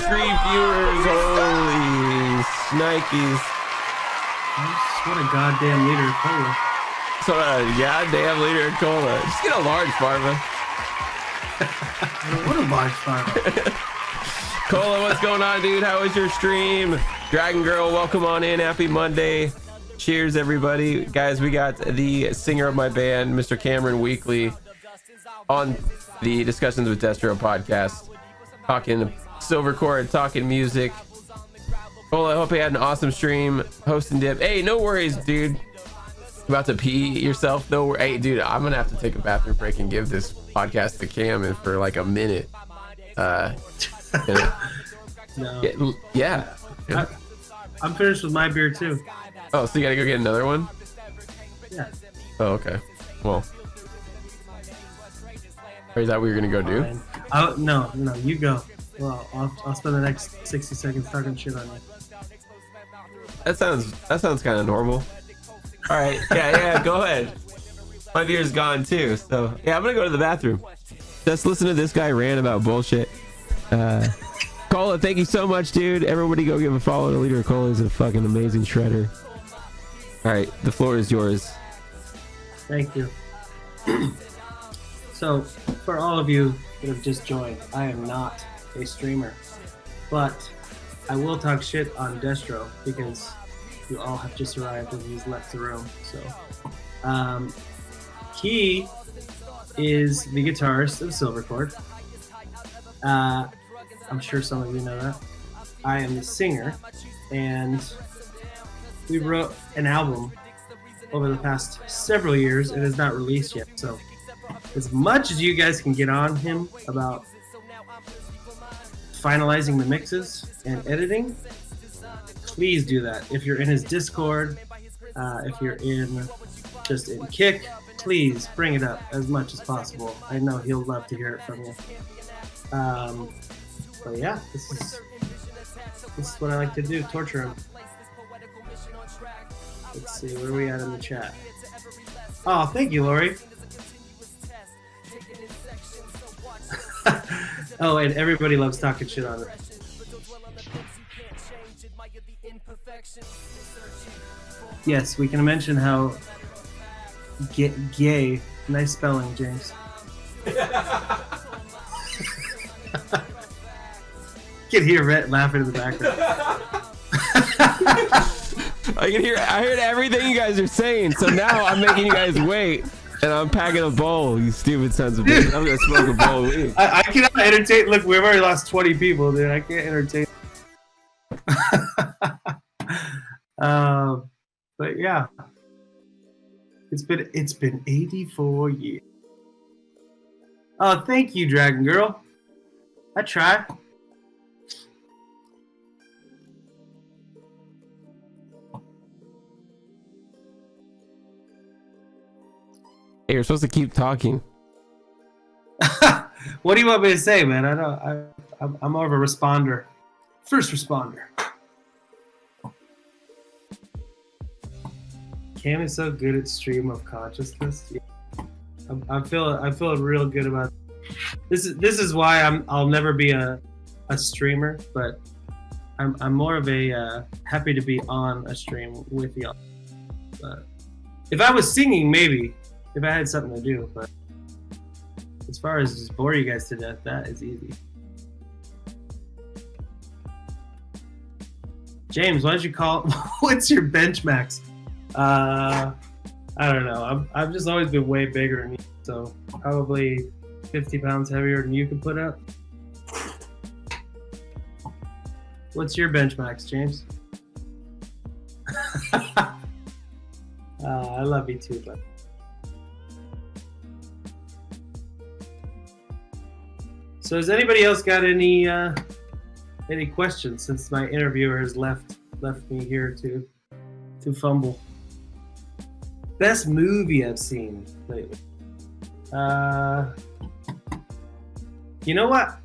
63 viewers. Holy shnikes. What a goddamn liter of cola. So a goddamn liter of cola. Just get a large, Farva. What a large pharma. Cola, what's going on, dude? How was your stream? Dragon Girl, welcome on in. Happy Monday. Cheers, everybody. Guys, we got the singer of my band, Mr. Cameron Weekley, on the Discussions with Destro podcast, talking silver chord, talking music. Cola, I hope you had an awesome stream. Host and dip. Hey, no worries, dude. About to pee yourself? No worries. Hey, dude, I'm gonna have to take a bathroom break and give this podcast to Cam in for like a minute. No. Yeah. I'm finished with my beer too. Oh, so you gotta go get another one? Yeah. Oh, okay. Well, or is that what you're gonna go do? No, you go. Well, I'll spend the next 60 seconds talking shit on you. That sounds kind of normal. All right. Yeah. Go ahead. My beer's gone too, so yeah, I'm gonna go to the bathroom. Just listen to this guy rant about bullshit. Cola, thank you so much, dude. Everybody go give a follow to Leader Cola. Is a fucking amazing shredder. All right, the floor is yours. Thank you. So, for all of you that have just joined, I am not a streamer, but I will talk shit on Destro because you all have just arrived and he's left the room. So, he is the guitarist of Silvercord. I'm sure some of you know that. I am the singer, and we wrote an album over the past several years. It is not released yet, so as much as you guys can get on him about finalizing the mixes and editing, please do that. If you're in his Discord, if you're in Kick, please bring it up as much as possible. I know he'll love to hear it from you. But yeah, this is what I like to do, torture him. Let's see, where are we at in the chat? Oh, thank you, Lori. Oh, and everybody loves talking shit on it. Yes, we can mention how gay. Nice spelling, James. You can hear Rhett laughing in the background. I heard everything you guys are saying, so now I'm making you guys wait, and I'm packing a bowl, you stupid sons of bitches. I'm gonna smoke a bowl of weed. I cannot entertain. Look, we've already lost 20 people, dude. I can't entertain. But yeah, it's been 84 years. Oh, thank you, Dragon Girl. I try. Hey, you're supposed to keep talking. What do you want me to say, man? I'm more of a responder. First responder. Cam is so good at stream of consciousness. Yeah. I feel real good about this. This is why I'll never be a streamer, but I'm more of a happy to be on a stream with y'all. But if I was singing, maybe if I had something to do, but as far as just bore you guys to death, that is easy. James, why don't you call? What's your bench max? I don't know. I've just always been way bigger than you, so probably 50 pounds heavier than you can put up. What's your bench max, James? I love you too, buddy. So has anybody else got any questions since my interviewer has left me here to fumble? Best movie I've seen lately. You know what?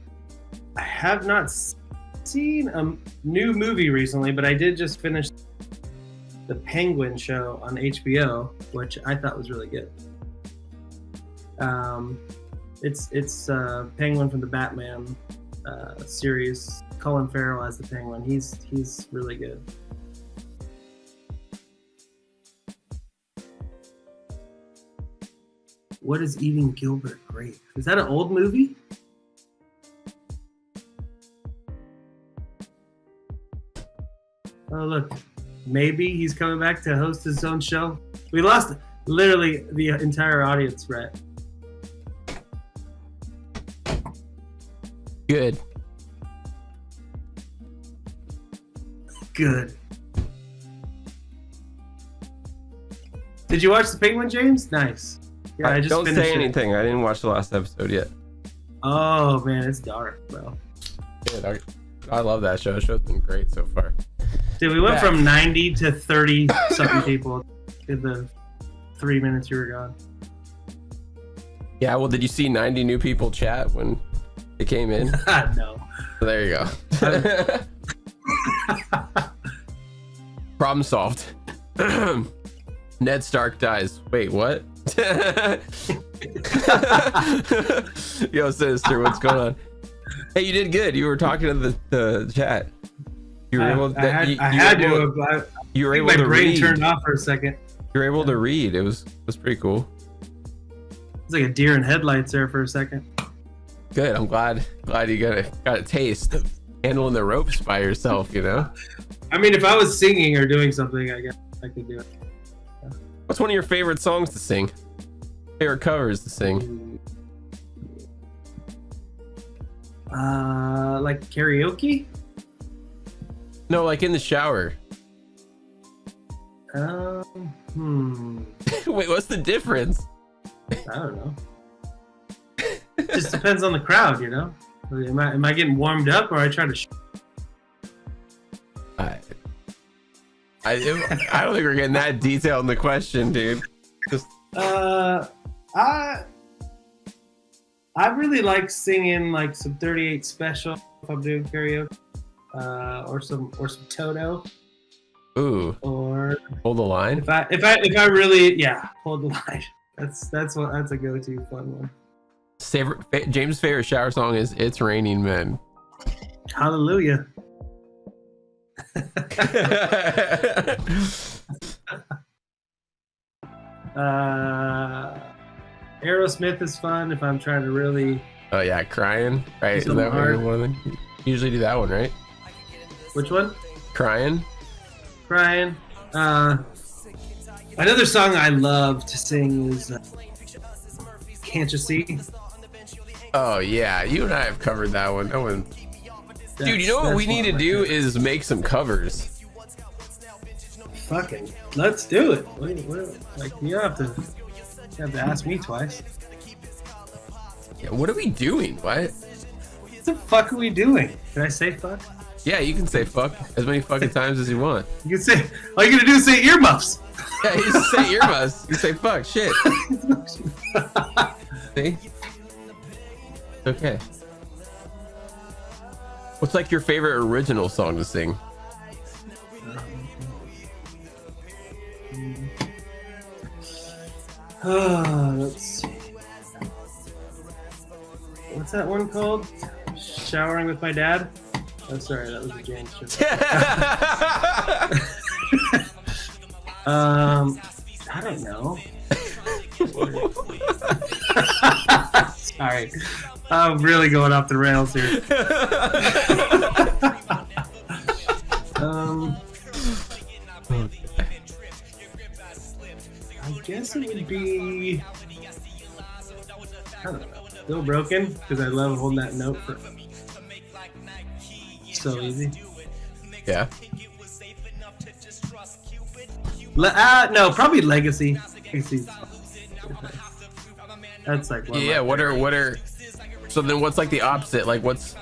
I have not seen a new movie recently, but I did just finish the Penguin show on HBO, which I thought was really good. It's Penguin from the Batman series. Colin Farrell as the Penguin. He's really good. What is Eating Gilbert Grape? Is that an old movie? Oh look, maybe he's coming back to host his own show. We lost literally the entire audience, Brett. Good. Good. Did you watch the Penguin, James? Nice. Yeah, I just don't finished say it. anything. I didn't watch the last episode yet. Oh man, it's dark, bro. Good. I love that show. The show's been great so far. Dude, we went from 90 to 30 something people in the 3 minutes you were gone. Yeah, well, did you see 90 new people chat when they came in? No. So there you go. Problem solved. Ned Stark dies. Wait, what? Yo, Sinister, what's going on? Hey, you did good. You were talking to the chat. You were able. You were able my to brain read. turned off for a second. You were able to read. It was pretty cool. It's like a deer in headlights there for a second. Good. I'm glad you got a taste of handling the ropes by yourself. You know. I mean, if I was singing or doing something, I guess I could do it. What's one of your favorite songs to sing? Favorite covers to sing? Like karaoke? No, like in the shower. Wait, what's the difference? I don't know. It just depends on the crowd, you know. Am I getting warmed up, or I try to? I don't think we're getting that detailed in the question, dude. Just I really like singing like some 38 Special if I'm doing karaoke, or some Toto. Ooh. Or Hold the Line. If I really Hold the Line. That's a go-to fun one. James' favorite shower song is "It's Raining Men." Hallelujah. Aerosmith is fun if I'm trying to really. Oh yeah, Crying, right? Is that hard. one? You usually do that one, right? Which one? Crying. Another song I love to sing is "Can't You See." Oh yeah, you and I have covered that one. That one. Dude, you know what we need to do is make some covers. Fucking, let's do it. Like, you don't have to ask me twice. Yeah, what are we doing? What the fuck are we doing? Did I say fuck? Yeah, you can say fuck as many fucking times as you want. You can say, all you gotta do is say earmuffs. Yeah, you just say earmuffs. You say fuck, shit. See? Okay. What's like your favorite original song to sing? Let's see. What's that one called? Showering with my dad? Oh, sorry, that was a James joke. I don't know. Sorry, I'm really going off the rails here. I guess it would be, I don't know, Still Broken, because I love holding that note for so easy. Yeah. No, probably Legacy. That's like yeah. What are? So then, what's like the opposite? Like, what's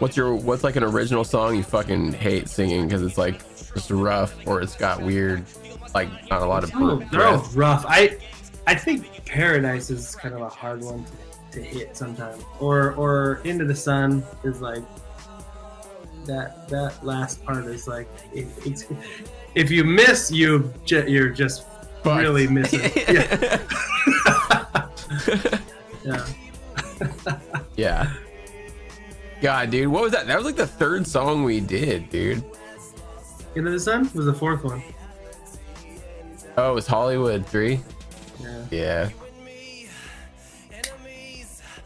like an original song you fucking hate singing because it's like just rough or it's got weird, like not a lot of. They're all rough. I think Paradise is kind of a hard one to hit sometimes. Or Into the Sun is like that last part is like it's if you miss you're just Fucked. Really missing. Yeah. Yeah. Yeah. God, dude, what was that? That was like the third song we did, dude. Into the Sun was the fourth one. Oh, it was Hollywood 3? Yeah. Yeah.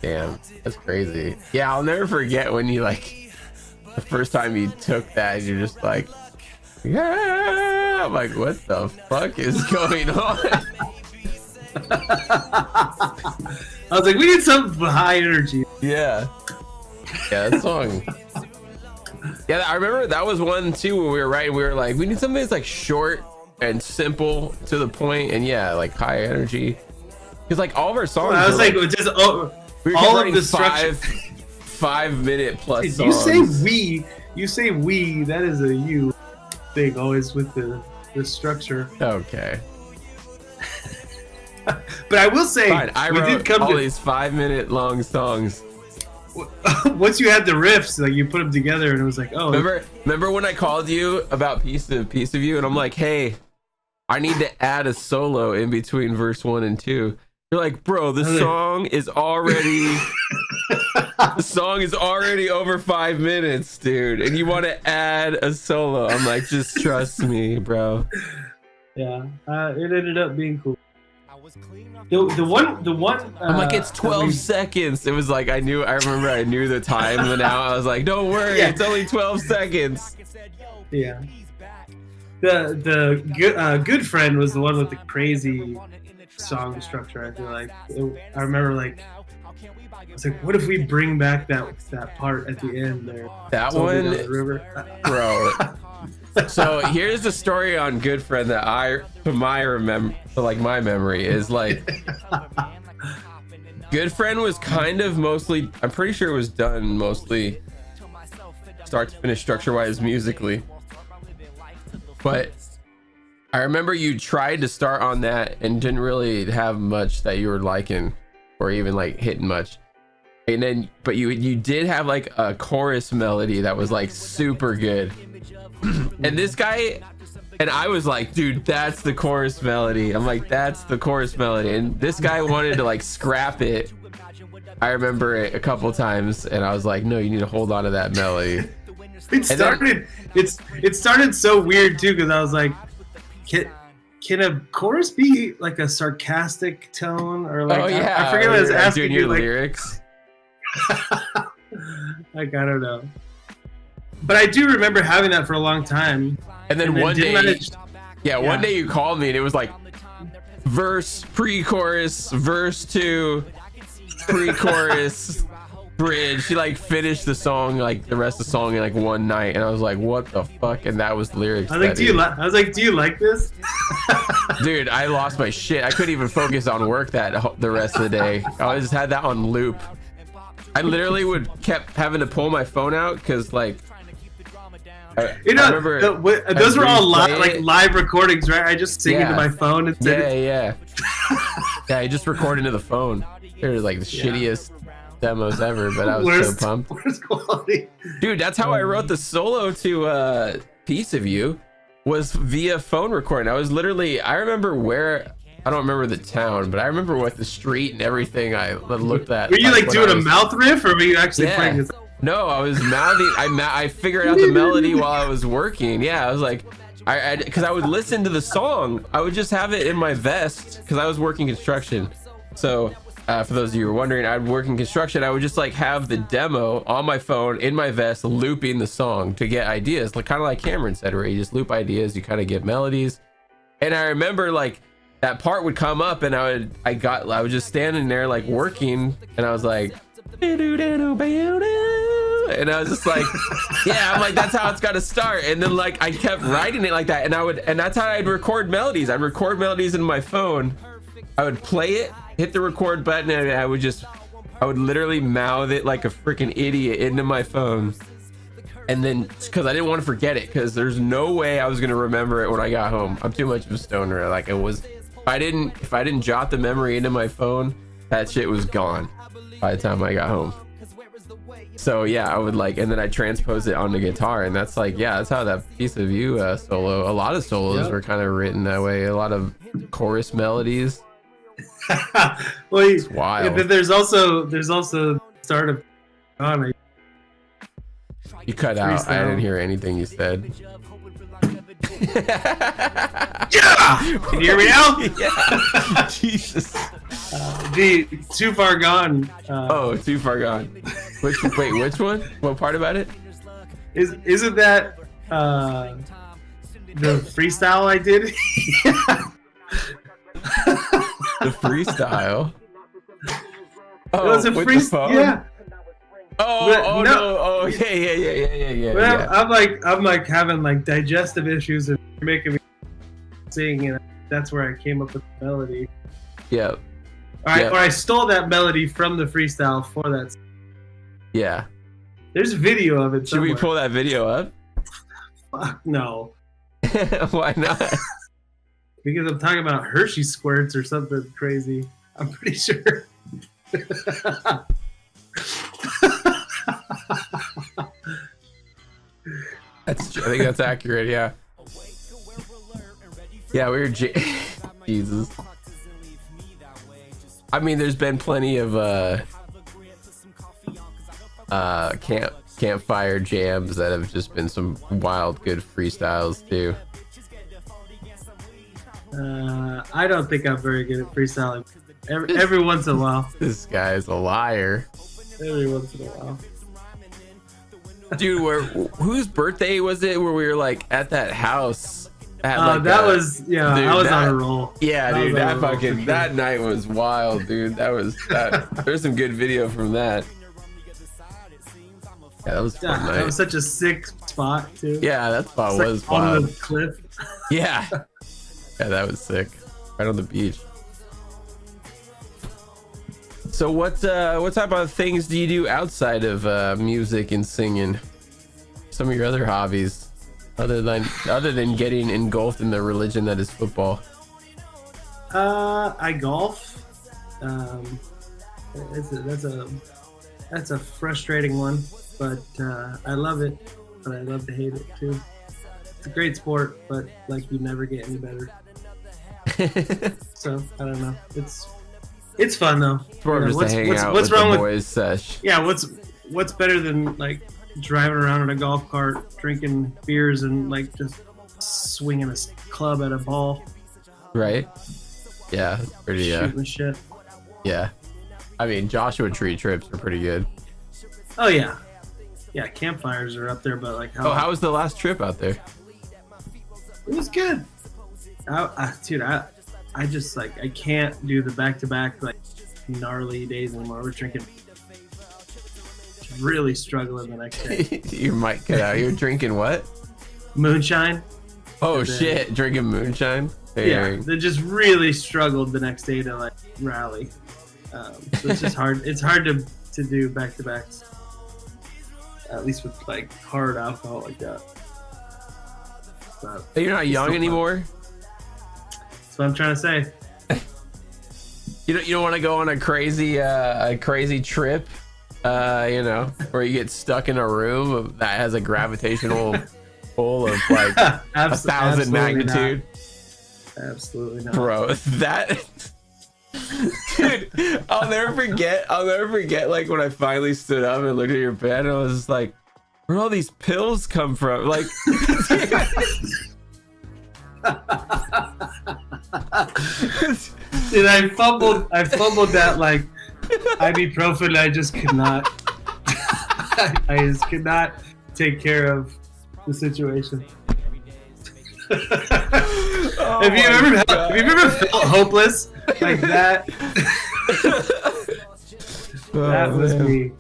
Damn, that's crazy. Yeah, I'll never forget when you like the first time you took that, you're just like, yeah. I'm like, what the fuck is going on? I was like, we need some high energy. Yeah. Yeah, that song. Yeah, I remember that was one too when we were writing. We were like, we need something that's like short and simple to the point, and yeah, like high energy. Because like all of our songs, I was like, just we all of the structure. 5 minute plus songs. You say we. That is a you thing always with the structure. Okay. But I will say, fine, I wrote all these 5 minute long songs. Once you had the riffs, like you put them together, and it was like, oh. Remember when I called you about piece of you, and I'm like, hey, I need to add a solo in between verse 1 and 2. You're like, bro, the song is already over 5 minutes, dude, and you want to add a solo. I'm like, just trust me, bro. Yeah, it ended up being cool. The one. I'm like, it's 12 seconds. It was like I knew the time, and now I was like, don't worry, it's only 12 seconds. Yeah. The good friend was the one with the crazy song structure. I feel like I remember like it's like, what if we bring back that part at the end there? That one, bro. So here's the story on Good Friend that my memory is like Good Friend was kind of mostly, I'm pretty sure it was done mostly start to finish structure wise musically, but I remember you tried to start on that and didn't really have much that you were liking or even like hitting much, and then but you did have like a chorus melody that was like super good. And this guy and I was like, dude, that's the chorus melody. I'm like, that's the chorus melody. And this guy wanted to like scrap it. I remember it a couple times, and I was like, no, you need to hold on to that melody. It started so weird too, because I was like, can a chorus be like a sarcastic tone or like? Oh yeah, I forget what I was asking doing you. Your like, lyrics. Like, I don't know. But I do remember having that for a long time. And then one day, one day you called me and it was like verse, pre-chorus, verse 2, pre-chorus, bridge. She like finished the song, like the rest of the song in like one night, and I was like, what the fuck? And that was the lyrics. I was like, do you like this? Dude, I lost my shit. I couldn't even focus on work the rest of the day. I just had that on loop. I literally kept having to pull my phone out because like know, remember those were all it. live recordings, right? I just sing into my phone and send it. Yeah. I just record into the phone. They're like the shittiest demos ever, but I was so pumped. Worst quality. Dude, that's how I wrote the solo to Piece of You, was via phone recording. I was literally, I remember where, I don't remember the town, but I remember what the street and everything I looked at. Were you like doing a mouth riff, or were you actually playing this? No, I was mouthing. I figured out the melody while I was working. Yeah, I was like, because I would listen to the song. I would just have it in my vest because I was working construction. So for those of you who are wondering, I'd work in construction. I would just like have the demo on my phone in my vest, looping the song to get ideas, like kind of like Cameron said, where you just loop ideas, you kind of get melodies. And I remember like that part would come up, and I was just standing there like working, and I was like, and I was just like, yeah, I'm like, that's how it's got to start. And then like I kept writing it like that, and that's how I'd record melodies. I'd record melodies in my phone. I would play it, hit the record button, and I would literally mouth it like a freaking idiot into my phone. And then because I didn't want to forget it, because there's no way I was gonna remember it when I got home. I'm too much of a stoner. Like if I didn't jot the memory into my phone, that shit was gone by the time I got home. So yeah, I would like, and then I transpose it onto guitar, and that's like, yeah, that's how that Piece of You solo. A lot of solos were kind of written that way. A lot of chorus melodies. Well, it's wild. There's also start of you cut out. I didn't hear anything you said. Yeah! Can you hear me now? Yeah. Jesus. Too Far Gone. Too Far Gone. Which one? What part about it? Isn't that the freestyle I did? The freestyle. It was a freestyle. Yeah. No. Yeah. I'm like having like digestive issues and making me sing, and that's where I came up with the melody. Yeah. Or I stole that melody from the freestyle for that. Yeah. There's video of it. Should we pull that video up? Fuck no. Why not? Because I'm talking about Hershey squirts or something crazy. I'm pretty sure. I think that's accurate. Yeah. Yeah, we were Jesus. I mean, there's been plenty of campfire jams that have just been some wild, good freestyles too. I don't think I'm very good at freestyling. Every once in a while. This guy is a liar. Every once in a while. Dude, whose birthday was it where we were like at that house? I was on a roll. Yeah, dude, that night was wild, dude. There's some good video from that. Yeah, that was a fun night. That was such a sick spot too. Yeah, that spot was like wild. On the cliff. Yeah. Yeah, that was sick. Right on the beach. So what type of things do you do outside of music and singing? Some of your other hobbies, other than getting engulfed in the religion that is football. I golf. That's a frustrating one, but I love it. But I love to hate it too. It's a great sport, but like you never get any better. So I don't know. It's fun though. It's more just to hang out with the boys sesh. Yeah, what's better than like driving around in a golf cart, drinking beers, and like just swinging a club at a ball. Right. Yeah, pretty. Shooting the shit. Yeah, I mean Joshua Tree trips are pretty good. Oh yeah, yeah. Campfires are up there, but like how was the last trip out there? It was good. I just like I can't do the back-to-back like gnarly days anymore. We're drinking, really struggling the next day. You might cut out. You're drinking what? Moonshine. Oh shit! Drinking moonshine. Yeah, they just really struggled the next day to like rally. So it's just hard. It's hard to do back-to-backs. At least with like hard alcohol like that. But You're not young anymore. that's what I'm trying to say. You don't want to go on a crazy trip, you know, where you get stuck in a room that has a gravitational pull of like 1,000 magnitude. Not. Absolutely not, bro. That, dude, I'll never forget. Like when I finally stood up and looked at your bed, and I was just like, "Where'd all these pills come from?" Like. Dude, I fumbled that like ibuprofen. I just could not. I just could not take care of the situation. Have you ever felt hopeless like that? That was me.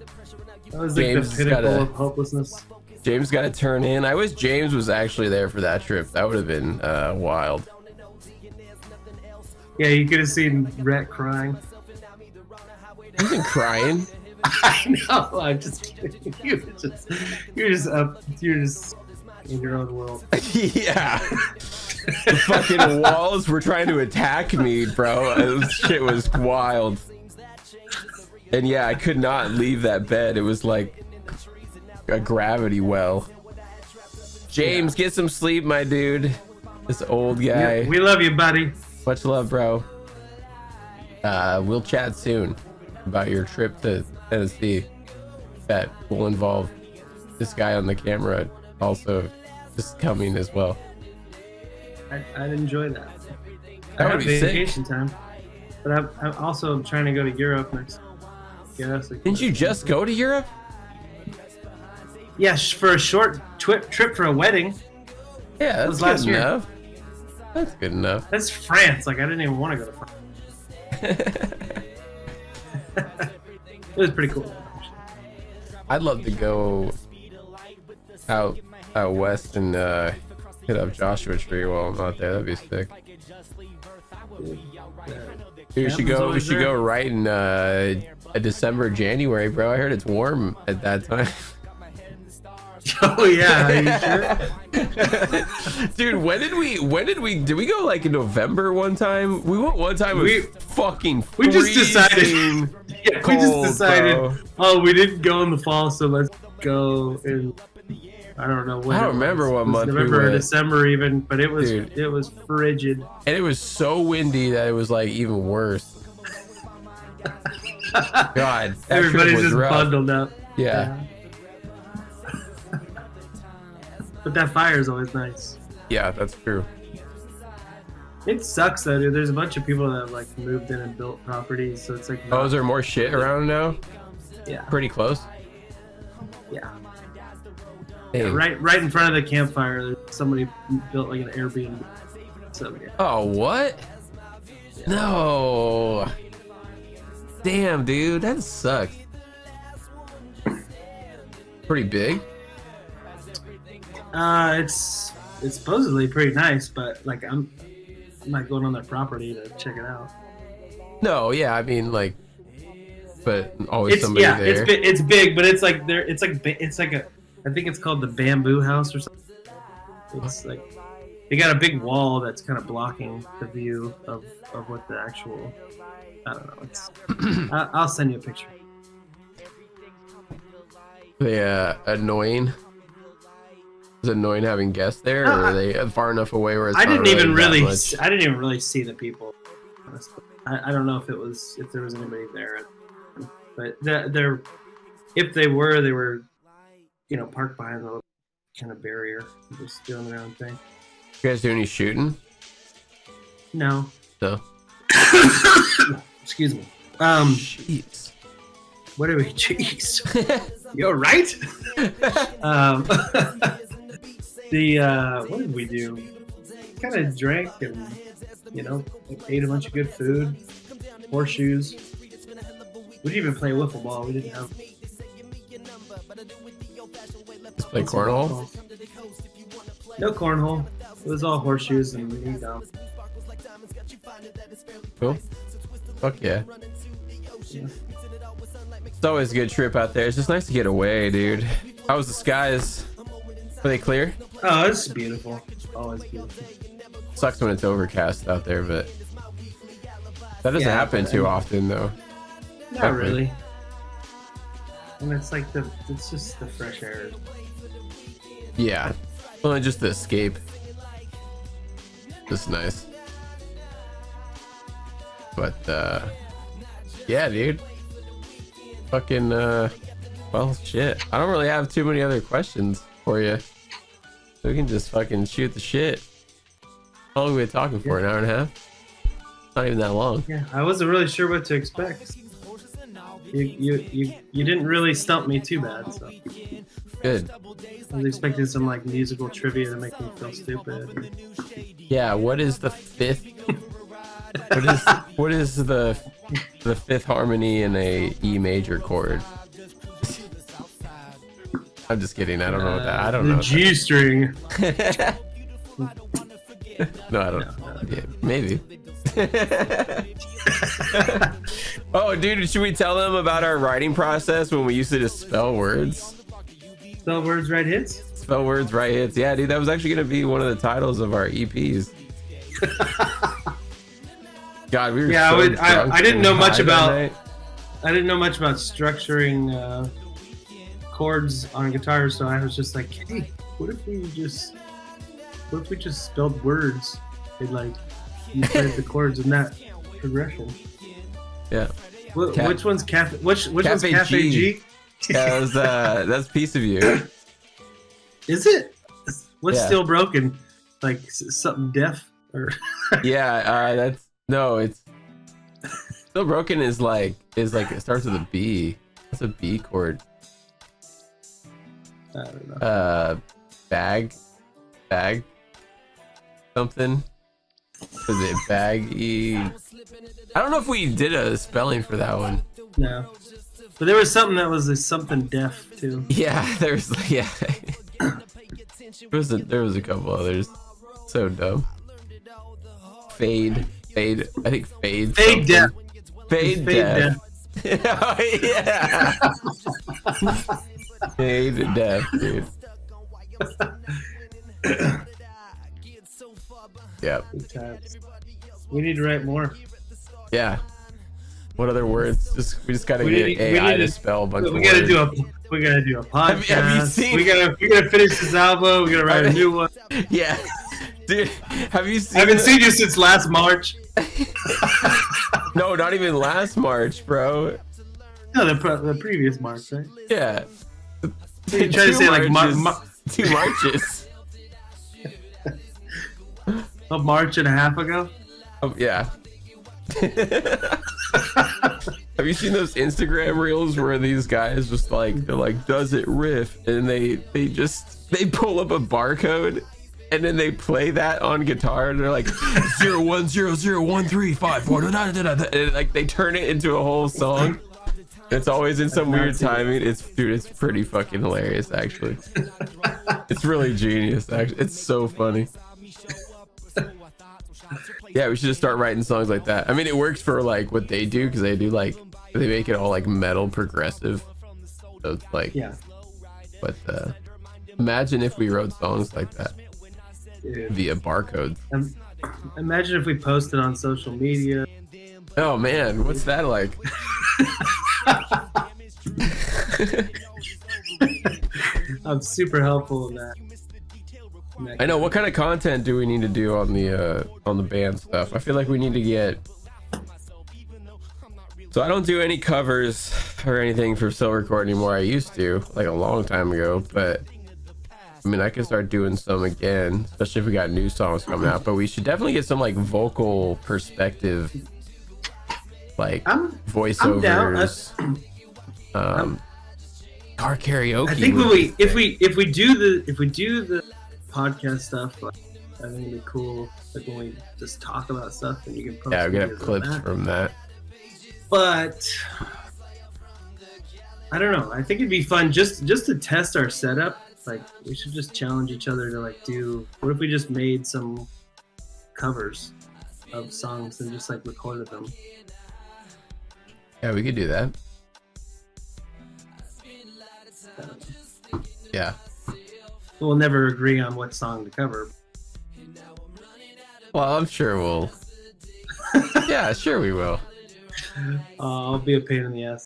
That was like the pinnacle of hopelessness. James got to turn in. I wish James was actually there for that trip. That would have been wild. Yeah, you could have seen Rhett crying. He's been crying. I know. I'm just kidding. You're just in your own world. Yeah. The fucking walls were trying to attack me, bro. This shit was wild. And yeah, I could not leave that bed. It was like a gravity well. James, get some sleep, my dude. This old guy. We love you, buddy. Much love, bro. We'll chat soon about your trip to Tennessee. That will involve this guy on the camera also just coming as well. I'd enjoy that. That I would have be vacation time, but I'm also trying to go to Europe next. Yeah, didn't you just go to Europe? Yes, for a short trip for a wedding. Yeah, that was last year. Enough. That's good enough. That's France. Like I didn't even want to go to France. It was pretty cool. Actually. I'd love to go out west and hit up Joshua Tree while I'm out there. That'd be sick. Dude, we should go right in December, January, bro. I heard it's warm at that time. Oh yeah, are you sure? Dude, did we go like in November one time? We went one time. We just decided. Yeah, we just decided. Bro. Oh, we didn't go in the fall, so let's go in. I don't know when. I don't remember what month. November or December even, but it was frigid. And it was so windy that it was like even worse. God, everybody's just rough. bundled up. Yeah. But that fire is always nice. Yeah, that's true. It sucks though, dude. There's a bunch of people that have like moved in and built properties, so it's like. Oh, is there more shit around now? Yeah. Pretty close. Yeah. Yeah, right in front of the campfire, somebody built like an Airbnb. So, yeah. Oh, what? Yeah. No. Damn, dude, that sucks. Pretty big. It's supposedly pretty nice, but like I'm not going on their property to check it out. No, yeah, I mean like, but always somebody there. It's big, but it's like I think it's called the Bamboo House or something. It's like they got a big wall that's kind of blocking the view of what the actual. I don't know. It's. I'll send you a picture. Yeah, annoying. Is it annoying having guests there, or are they far enough away where it's I didn't even really see the people. Honestly. I don't know if there was anybody there, but if they were, you know, parked behind the kind of barrier, just doing their own thing. You guys do any shooting? No. No. Excuse me. Jeez. What are we? Jeez. You all right? What did we do? Kind of drank and, you know, ate a bunch of good food, horseshoes. We didn't even play wiffle ball. We didn't have. Just play cornhole? No cornhole. It was all horseshoes and knee down. Cool. Fuck yeah. It's always a good trip out there. It's just nice to get away, dude. How was the skies? Were they clear? Oh, it's beautiful. always beautiful. Sucks when it's overcast out there, but that doesn't happen too often, though. Not really. And it's like it's just the fresh air. Yeah. Well, just the escape. Just nice. But, yeah, dude. Fucking, well, shit. I don't really have too many other questions for you. So we can just fucking shoot the shit. How long have we been talking for? An hour and a half? Not even that long. Yeah, I wasn't really sure what to expect. You didn't really stump me too bad, so. Good. I was expecting some like musical trivia to make me feel stupid. Yeah, what is the fifth? what is the fifth harmony in a E major chord? I'm just kidding. I don't know that. I don't know. The G string. No, I don't. No. Yeah, maybe. Oh, dude, should we tell them about our writing process when we used to just spell words? Spell words, right hits? Spell words, right hits. Yeah, dude, that was actually going to be one of the titles of our EPs. God, we were so drunk I didn't know much high that about night. I didn't know much about structuring chords on a guitar, so I was just like, hey, what if we just spelled words and like you played the chords in that progression? Yeah. Which one's cafe? Which one's Cafe G? Yeah, that's Piece of You. Is it? What's Yeah. Still Broken? Like something deaf or? Yeah, it's Still Broken is like it starts with a B. That's a B chord. I don't know. Bag something. Is it baggy? I don't know if we did a spelling for that one. No, but there was something that was something deaf too. Yeah, there was a couple others. So dumb. Fade. I think fade. Fade deaf. Fade deaf. Oh, yeah. Fade deaf, dude. Yep. Good times. We need to write more. Yeah. What other words? We just gotta get AI to spell a bunch of We words. we gotta do a podcast. Have you seen? We gotta finish this album. We gotta write a new one. Yeah. Dude, have you seen? I haven't seen you since last March. No, not even last March, bro. No, the previous March, right? Yeah. You try to say like 2 Marches. a March and a half ago. Oh, yeah. Have you seen those Instagram reels where these guys just like they're like, does it riff? And they pull up a barcode and then they play that on guitar and they're like 01001354 and like they turn it into a whole song. It's always in some weird timing. It's pretty fucking hilarious actually. It's really genius actually. It's so funny. Yeah, we should just start writing songs like that. I mean, it works for like what they do because they do like they make it all like metal progressive. So it's like, Yeah. But imagine if we wrote songs like that Dude. via barcodes. Imagine if we posted on social media. Oh man, what's that like? I'm super helpful in that. I know. What kind of content do we need to do on the band stuff? I feel like we need to get. So I don't do any covers or anything for Silvercore anymore. I used to, like a long time ago, but I mean, I can start doing some again, especially if we got new songs coming out. But we should definitely get some like vocal perspective, like voiceovers, car karaoke. I think if we do the podcast stuff, I think it'd be cool. Like when we just talk about stuff and you can post. Yeah, we get videos of clips that. from that. But I don't know. I think it'd be fun just to test our setup. Like we should just challenge each other to like do. What if we just made some covers of songs and just like recorded them? Yeah, we could do that. Yeah. We'll never agree on what song to cover. Well, I'm sure we'll. Yeah, sure we will. I'll be a pain in the ass.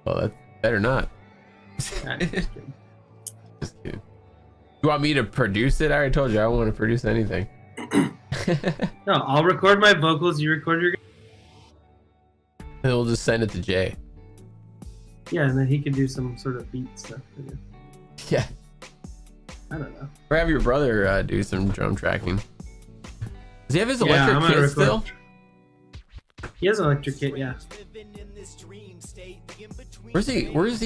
Well, that better not. Just kidding. Just kidding. You want me to produce it? I already told you I don't want to produce anything. No, I'll record my vocals. You record your. And we'll just send it to Jay. Yeah, and then he can do some sort of beat stuff for you. Yeah. I don't know. Or have your brother do some drum tracking. Does he have his Yeah, electric kit still? He has an electric kit, yeah. Where's he? Is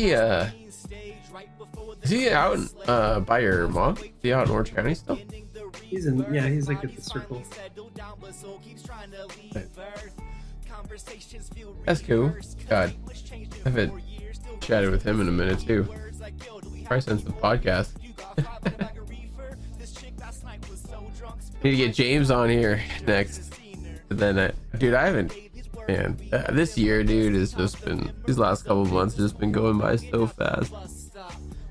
he out by your mom? Is he out in Orange County still? He's like at the circle. That's cool. God, I haven't chatted with him in a minute too. Probably since the podcast. Need to get James on here next. But then, dude, I haven't. Man, this year, dude, has just been. These last couple of months have just been going by so fast.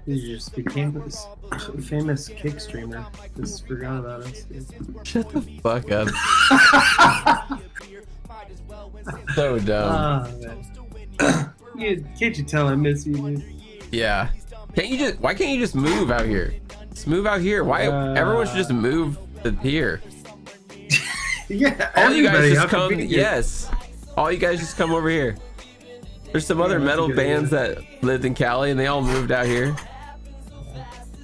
You just became this famous kick streamer. Just forgot about us. Dude. Shut the fuck up. So dumb. Oh, man. Can't you tell I miss you, dude? Yeah. Why can't you just move out here? Just move out here. Why everyone should just move to here. Yeah, all you guys just how come. convenient. Yes. All you guys just come over here. There's some other metal bands that lived in Cali and they all moved out here.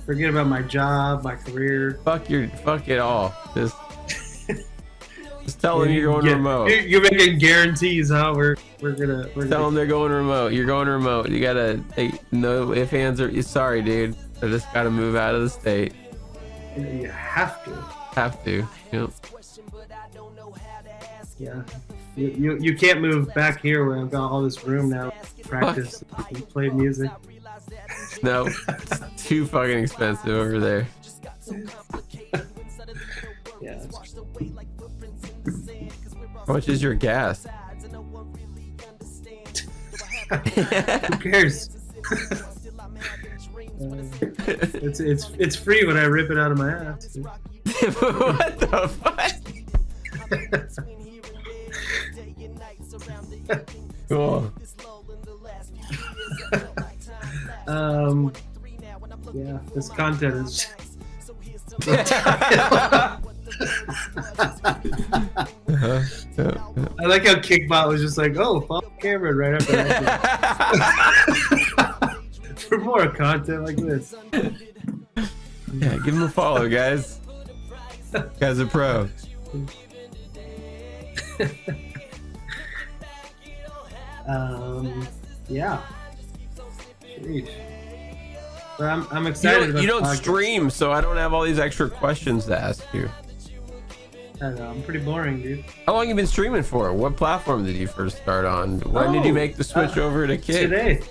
Forget about my job, my career. Fuck it all. Just tell them you're going remote. You're making guarantees, huh? We're gonna tell them they're going remote. You're going remote. You gotta no if hands are. Sorry, dude. I just gotta move out of the state. You have to. Have to. Yep. Yeah. You can't move back here where I've got all this room now to practice and play music. No, it's too fucking expensive over there. Yeah. How much is your gas? Who cares? It's free when I rip it out of my ass. What the fuck? Cool. Yeah, this content is. I like how Kickbot was just like, "Oh, follow Cameron right after that." For more content like this. Yeah, give him a follow, guys. Guy's a pro. Yeah. Sheesh. But I'm excited. You don't stream, so I don't have all these extra questions to ask you. I know, I'm pretty boring, dude. How long you been streaming for? What platform did you first start on? When did you make the switch over to Kick? Today.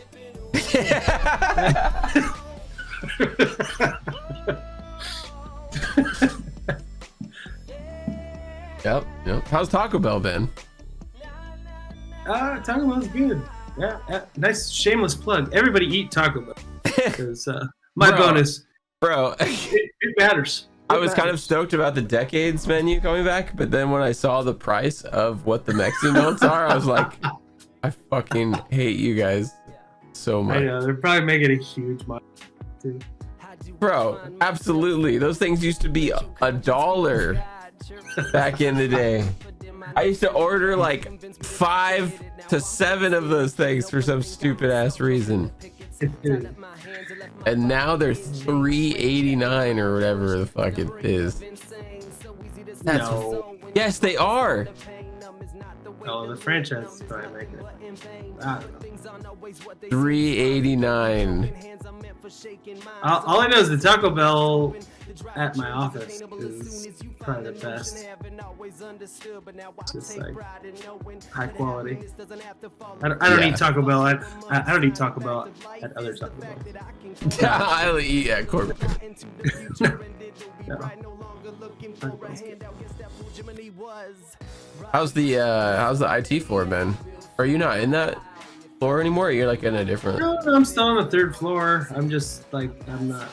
Yep. How's Taco Bell been? Taco Bell's good. Yeah, nice shameless plug. Everybody eat Taco Bell. Because my bonus, bro, it matters. I was kind of stoked about the decades menu coming back, but then when I saw the price of what the Mexican notes are, I was like, I fucking hate you guys so much. I know, they're probably making a huge money too. Bro, absolutely. Those things used to be $1 back in the day. I used to order like 5 to 7 of those things for some stupid ass reason. And now they're $3.89 or whatever the fuck it is. No. Yes, they are. Oh, the franchise is probably making it. I don't know. $3.89. All I know is the Taco Bell at my office is probably the best. Just like high quality. I don't eat Taco Bell. I don't eat Taco Bell at other Taco Bell. I only eat at corporate. No. How's the IT floor been? Are you not in that floor anymore? Or you're like in a different. No, I'm still on the 3rd floor. I'm just like I'm not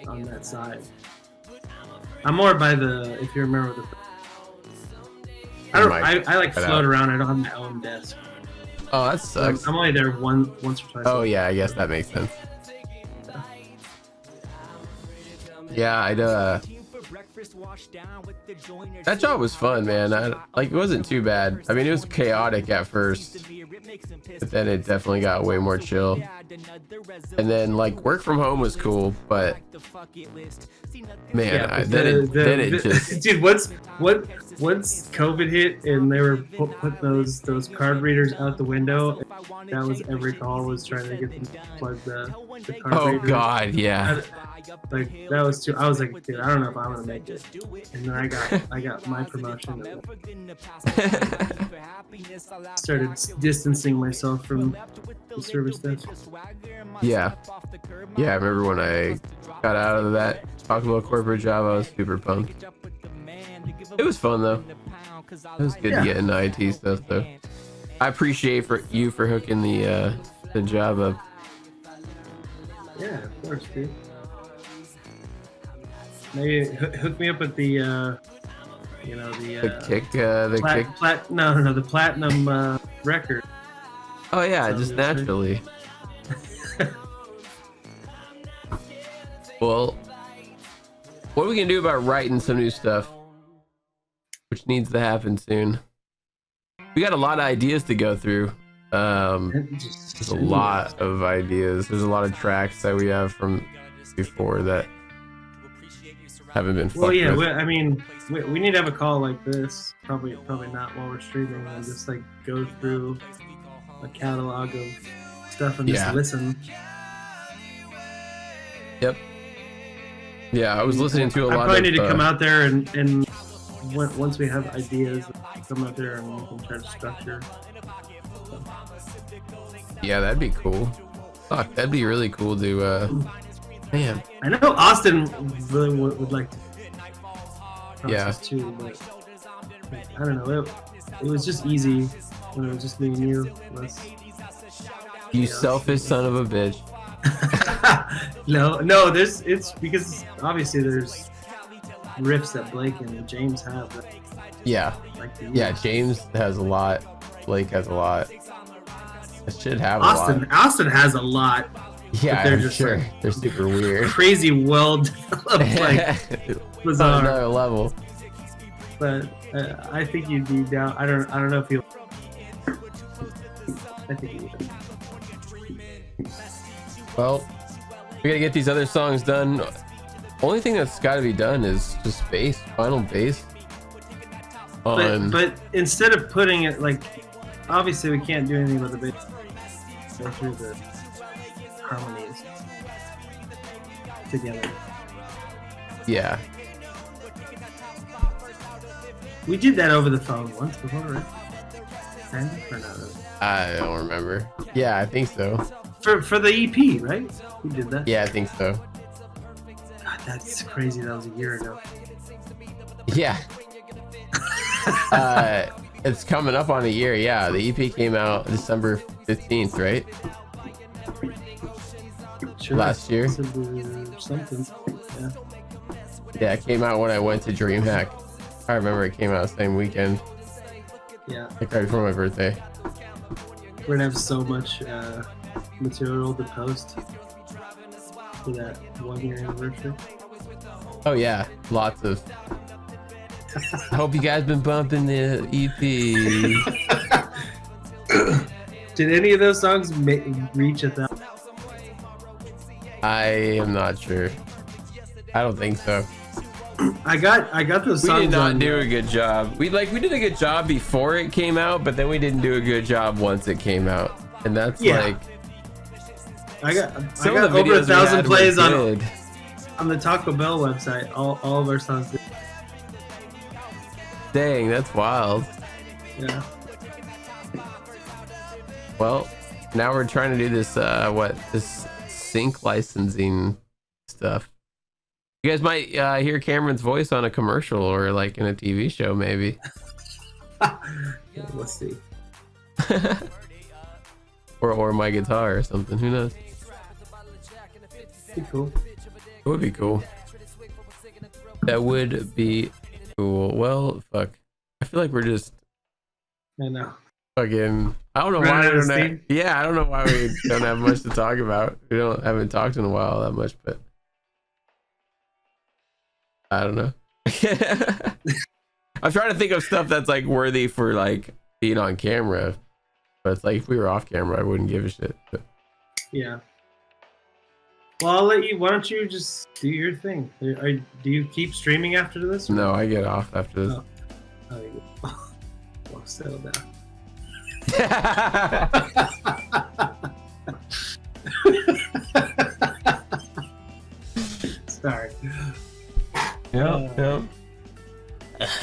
on that side. I'm more by the, if you remember the. I like float around. I don't have my own desk. Oh, that sucks. I'm only there once or twice. Oh yeah, I guess that makes sense. Yeah, that job was fun, man. It wasn't too bad. I mean, it was chaotic at first, but then it definitely got way more chill. And then like work from home was cool, but man, then it just dude. Once COVID hit and they were put those card readers out the window, that was every call was trying to get them to plug the card readers. God, yeah. Like that was too. I was like, dude, I don't know if I'm gonna make it. And then I got my promotion. Started distancing myself from the service desk. Yeah, I remember when I got out of that talk about corporate job, I was super pumped. It was fun though. It was good to get into IT stuff though. I appreciate you for hooking the job up. Yeah, of course, dude. Maybe hook me up with the the platinum record. Oh yeah, just naturally. Well, what are we gonna do about writing some new stuff, which needs to happen soon? We got a lot of ideas to go through. There's a lot of ideas. There's a lot of tracks that we have from before that haven't been fucked with. I mean, we need to have a call like this. Probably not while we're streaming, and just like go through a catalog of stuff and just listen. Yep. Yeah, I was listening to a lot of... I probably need to come out there and once we have ideas, come out there and we can try to structure. Yeah, that'd be cool. Fuck, that'd be really cool to... Man. I know Austin really would like to process too, but I don't know. It was just easy when it was just me and you. You selfish son of a bitch. No, it's because obviously there's riffs that Blake and James have. Yeah. James has a lot. Blake has a lot. It should have a lot. Austin has a lot. Yeah, they're just sure. They're super weird. Crazy, well developed, like bizarre. On another level. But I think you'd be down. I don't know if you. I think you would. Well, we gotta get these other songs done. Only thing that's got to be done is just bass, final bass. But instead of putting it like, obviously we can't do anything with the bass. Go through the harmonies together. Yeah. We did that over the phone once before, right? Or not really? I don't remember. Yeah, I think so. For the EP, right? We did that. Yeah, I think so. God, that's crazy. That was a year ago. Yeah. It's coming up on a year. Yeah, the EP came out December 15th, right? Sure. Last year. Something. Yeah. Yeah, it came out when I went to DreamHack. I remember it came out the same weekend. Yeah. Like right before my birthday. We're gonna have so much material to post for that 1 year anniversary. Oh yeah, lots of. I hope you guys been bumping the EP. Did any of those songs reach 1,000? I am not sure. I don't think so. I got those songs. We did not do a good job. We did a good job before it came out, but then we didn't do a good job once it came out, and that's like. I got over 1,000 plays on the Taco Bell website. All of our songs. Dang, that's wild. Yeah. Well, now we're trying to do this this sync licensing stuff. You guys might hear Cameron's voice on a commercial or like in a TV show, maybe. Let's see. or my guitar or something. Who knows? Be cool. It would be cool. That would be cool. Well, fuck. I feel like we're just I know. fucking. I don't know Running why. out of steam? Yeah, I don't know why we don't have much to talk about. We haven't talked in a while that much, but I don't know. I'm trying to think of stuff that's like worthy for like being on camera, but it's like if we were off camera, I wouldn't give a shit. But. Yeah. Well, I'll let you. Why don't you just do your thing? Do you keep streaming after this? No, I get off after this. Oh, you go. Well, settle down. Sorry. Yeah.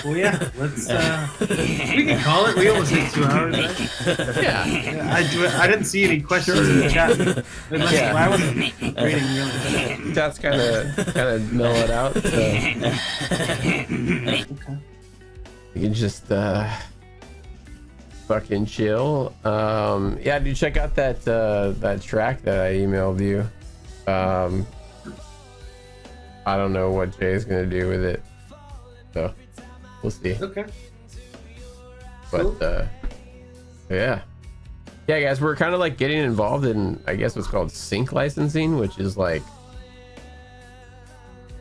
Well, yeah. Let's. We can call it. We almost hit 2 hours. Right? Yeah. I didn't see any questions in the chat. Unless I wasn't reading really. That's kind of mellowed out. So. Okay. You can just fucking chill. Yeah, dude, check out that track that I emailed you. I don't know what Jay's gonna do with it, so we'll see. Okay. But yeah, guys, we're kind of like getting involved in, I guess, what's called sync licensing, which is like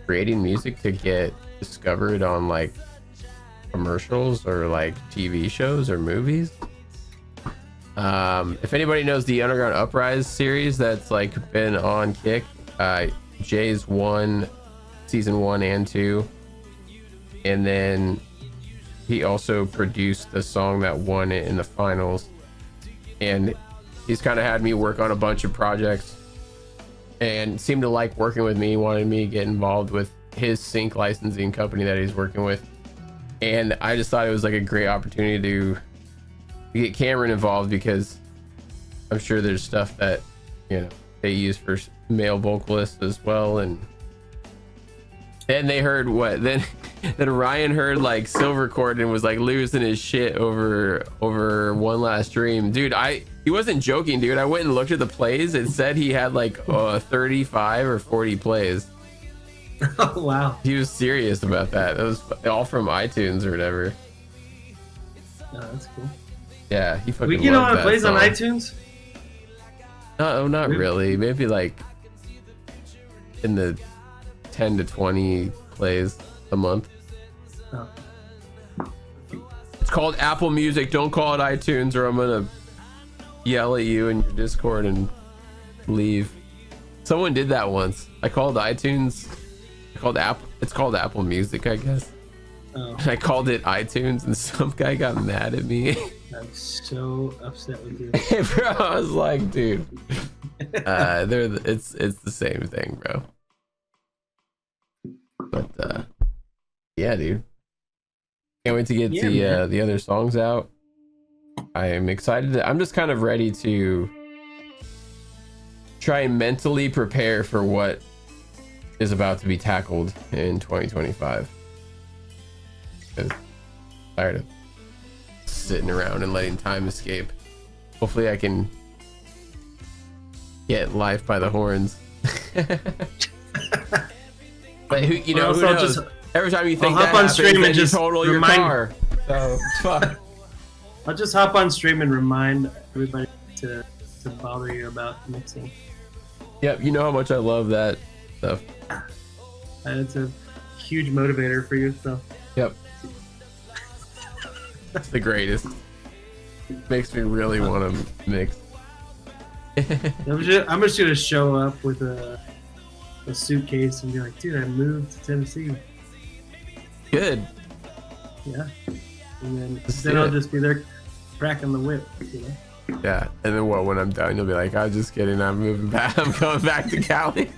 creating music to get discovered on like commercials or like TV shows or movies. If anybody knows the Underground Uprise series that's like been on Kick, Jay's won season 1 and 2, and then he also produced the song that won it in the finals, and he's kind of had me work on a bunch of projects and seemed to like working with me, wanted me to get involved with his sync licensing company that he's working with. And I just thought it was like a great opportunity to get Cameron involved, because I'm sure there's stuff that, you know, they use for male vocalists as well. And then they heard then Ryan heard like Silvercord and was like losing his shit over One Last Dream. Dude, he wasn't joking, dude. I went and looked at the plays. It said he had like 35 or 40 plays. Oh wow. He was serious about that. That was all from iTunes or whatever. Oh, that's cool. Yeah, he fucking We get a lot loved of that plays song. on iTunes? No, not really. Maybe like in the 10 to 20 plays a month. Oh. It's called Apple Music. Don't call it iTunes or I'm gonna yell at you in your Discord and leave. Someone did that once. I called iTunes. It's called Apple Music, I guess. Oh. I called it iTunes and some guy got mad at me. I'm so upset with you. Bro, I was like, dude, it's the same thing, bro. But yeah, dude, can't wait to get the other songs out. I am excited. I'm just kind of ready to try and mentally prepare for what is about to be tackled in 2025. I'm tired of sitting around and letting time escape. Hopefully I can get life by the horns. But who knows? Every time you think I'll that hop on happens, stream then and you just total your remind- car. So fuck. I'll just hop on stream and remind everybody to bother you about mixing. Yep, you know how much I love that stuff. And it's a huge motivator for you, so. Yep. It's the greatest. Makes me really want to mix. I'm just gonna show up with a suitcase and be like, dude, I moved to Tennessee. Good. Yeah. And then I'll just be there cracking the whip, you know? Yeah, and then when I'm done, you'll be like, I'm just kidding, I'm moving back. I'm going back to Cali.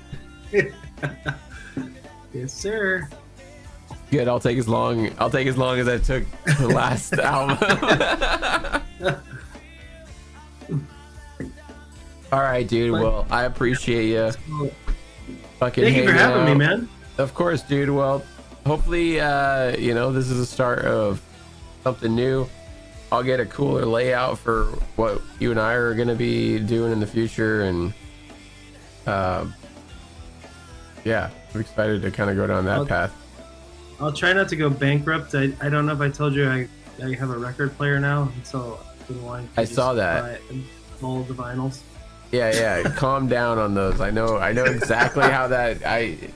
Yes, sir. Good. I'll take as long as I took the last album. All right, dude. Well, I appreciate you. Fucking Thank you for having me, man. Of course, dude. Well, hopefully, this is the start of something new. I'll get a cooler layout for what you and I are going to be doing in the future, and yeah, I'm excited to kind of go down that path. I'll try not to go bankrupt. I don't know if I told you I have a record player now, and so I've been wanting to I saw that. buy all the vinyls. Yeah. Calm down on those. I know exactly how that.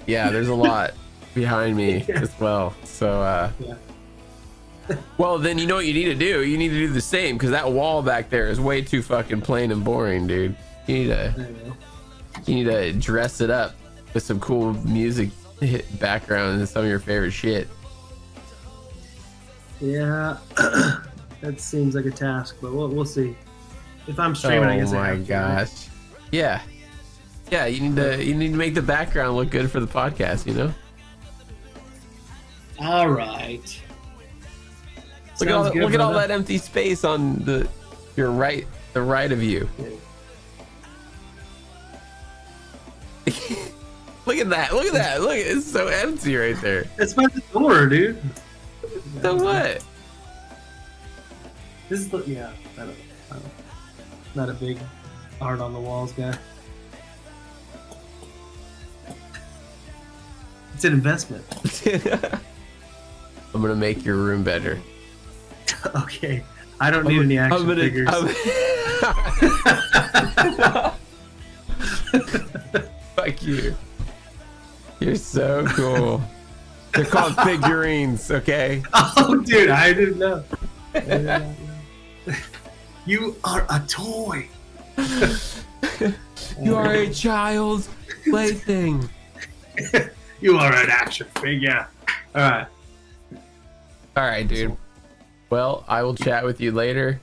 There's a lot behind me as well. So Yeah. well, then you know what you need to do. You need to do the same, because that wall back there is way too fucking plain and boring, dude. You need to dress it up with some cool music background and some of your favorite shit. Yeah, that seems like a task, but we'll see. If I'm streaming, I guess. Oh my gosh. Yeah. You need to make the background look good for the podcast. You know. All right. Look at all that empty space on the right of you. Look at that. Look, it's so empty right there. It's by the door, dude. So what? This is I don't know. Not a big art on the walls guy. It's an investment. I'm gonna make your room better. Okay. I don't need any action figures. Fuck you. You're so cool. They're called figurines, okay? Oh, dude, I didn't know. You are a toy. You are a child's plaything. You are an action figure. All right, dude. Well, I will chat with you later.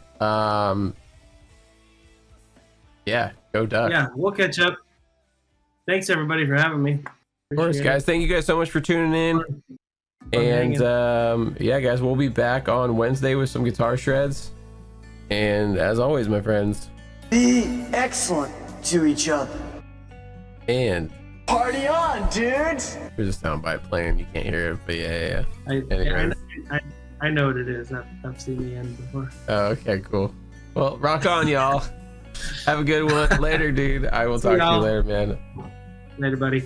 Yeah, go Duck. Yeah, we'll catch up. Thanks everybody for having me. Of course, guys. Thank you guys so much for tuning in. And yeah, guys, we'll be back on Wednesday with some guitar shreds. And as always, my friends, Be excellent to each other. And Party on, dudes! there's a soundbite playing. You can't hear it, but yeah. I know what it is. I've seen the end before. Oh, okay, cool. Well, rock on, y'all. Have a good one. Later, dude. I will talk to you later, man. Later, buddy.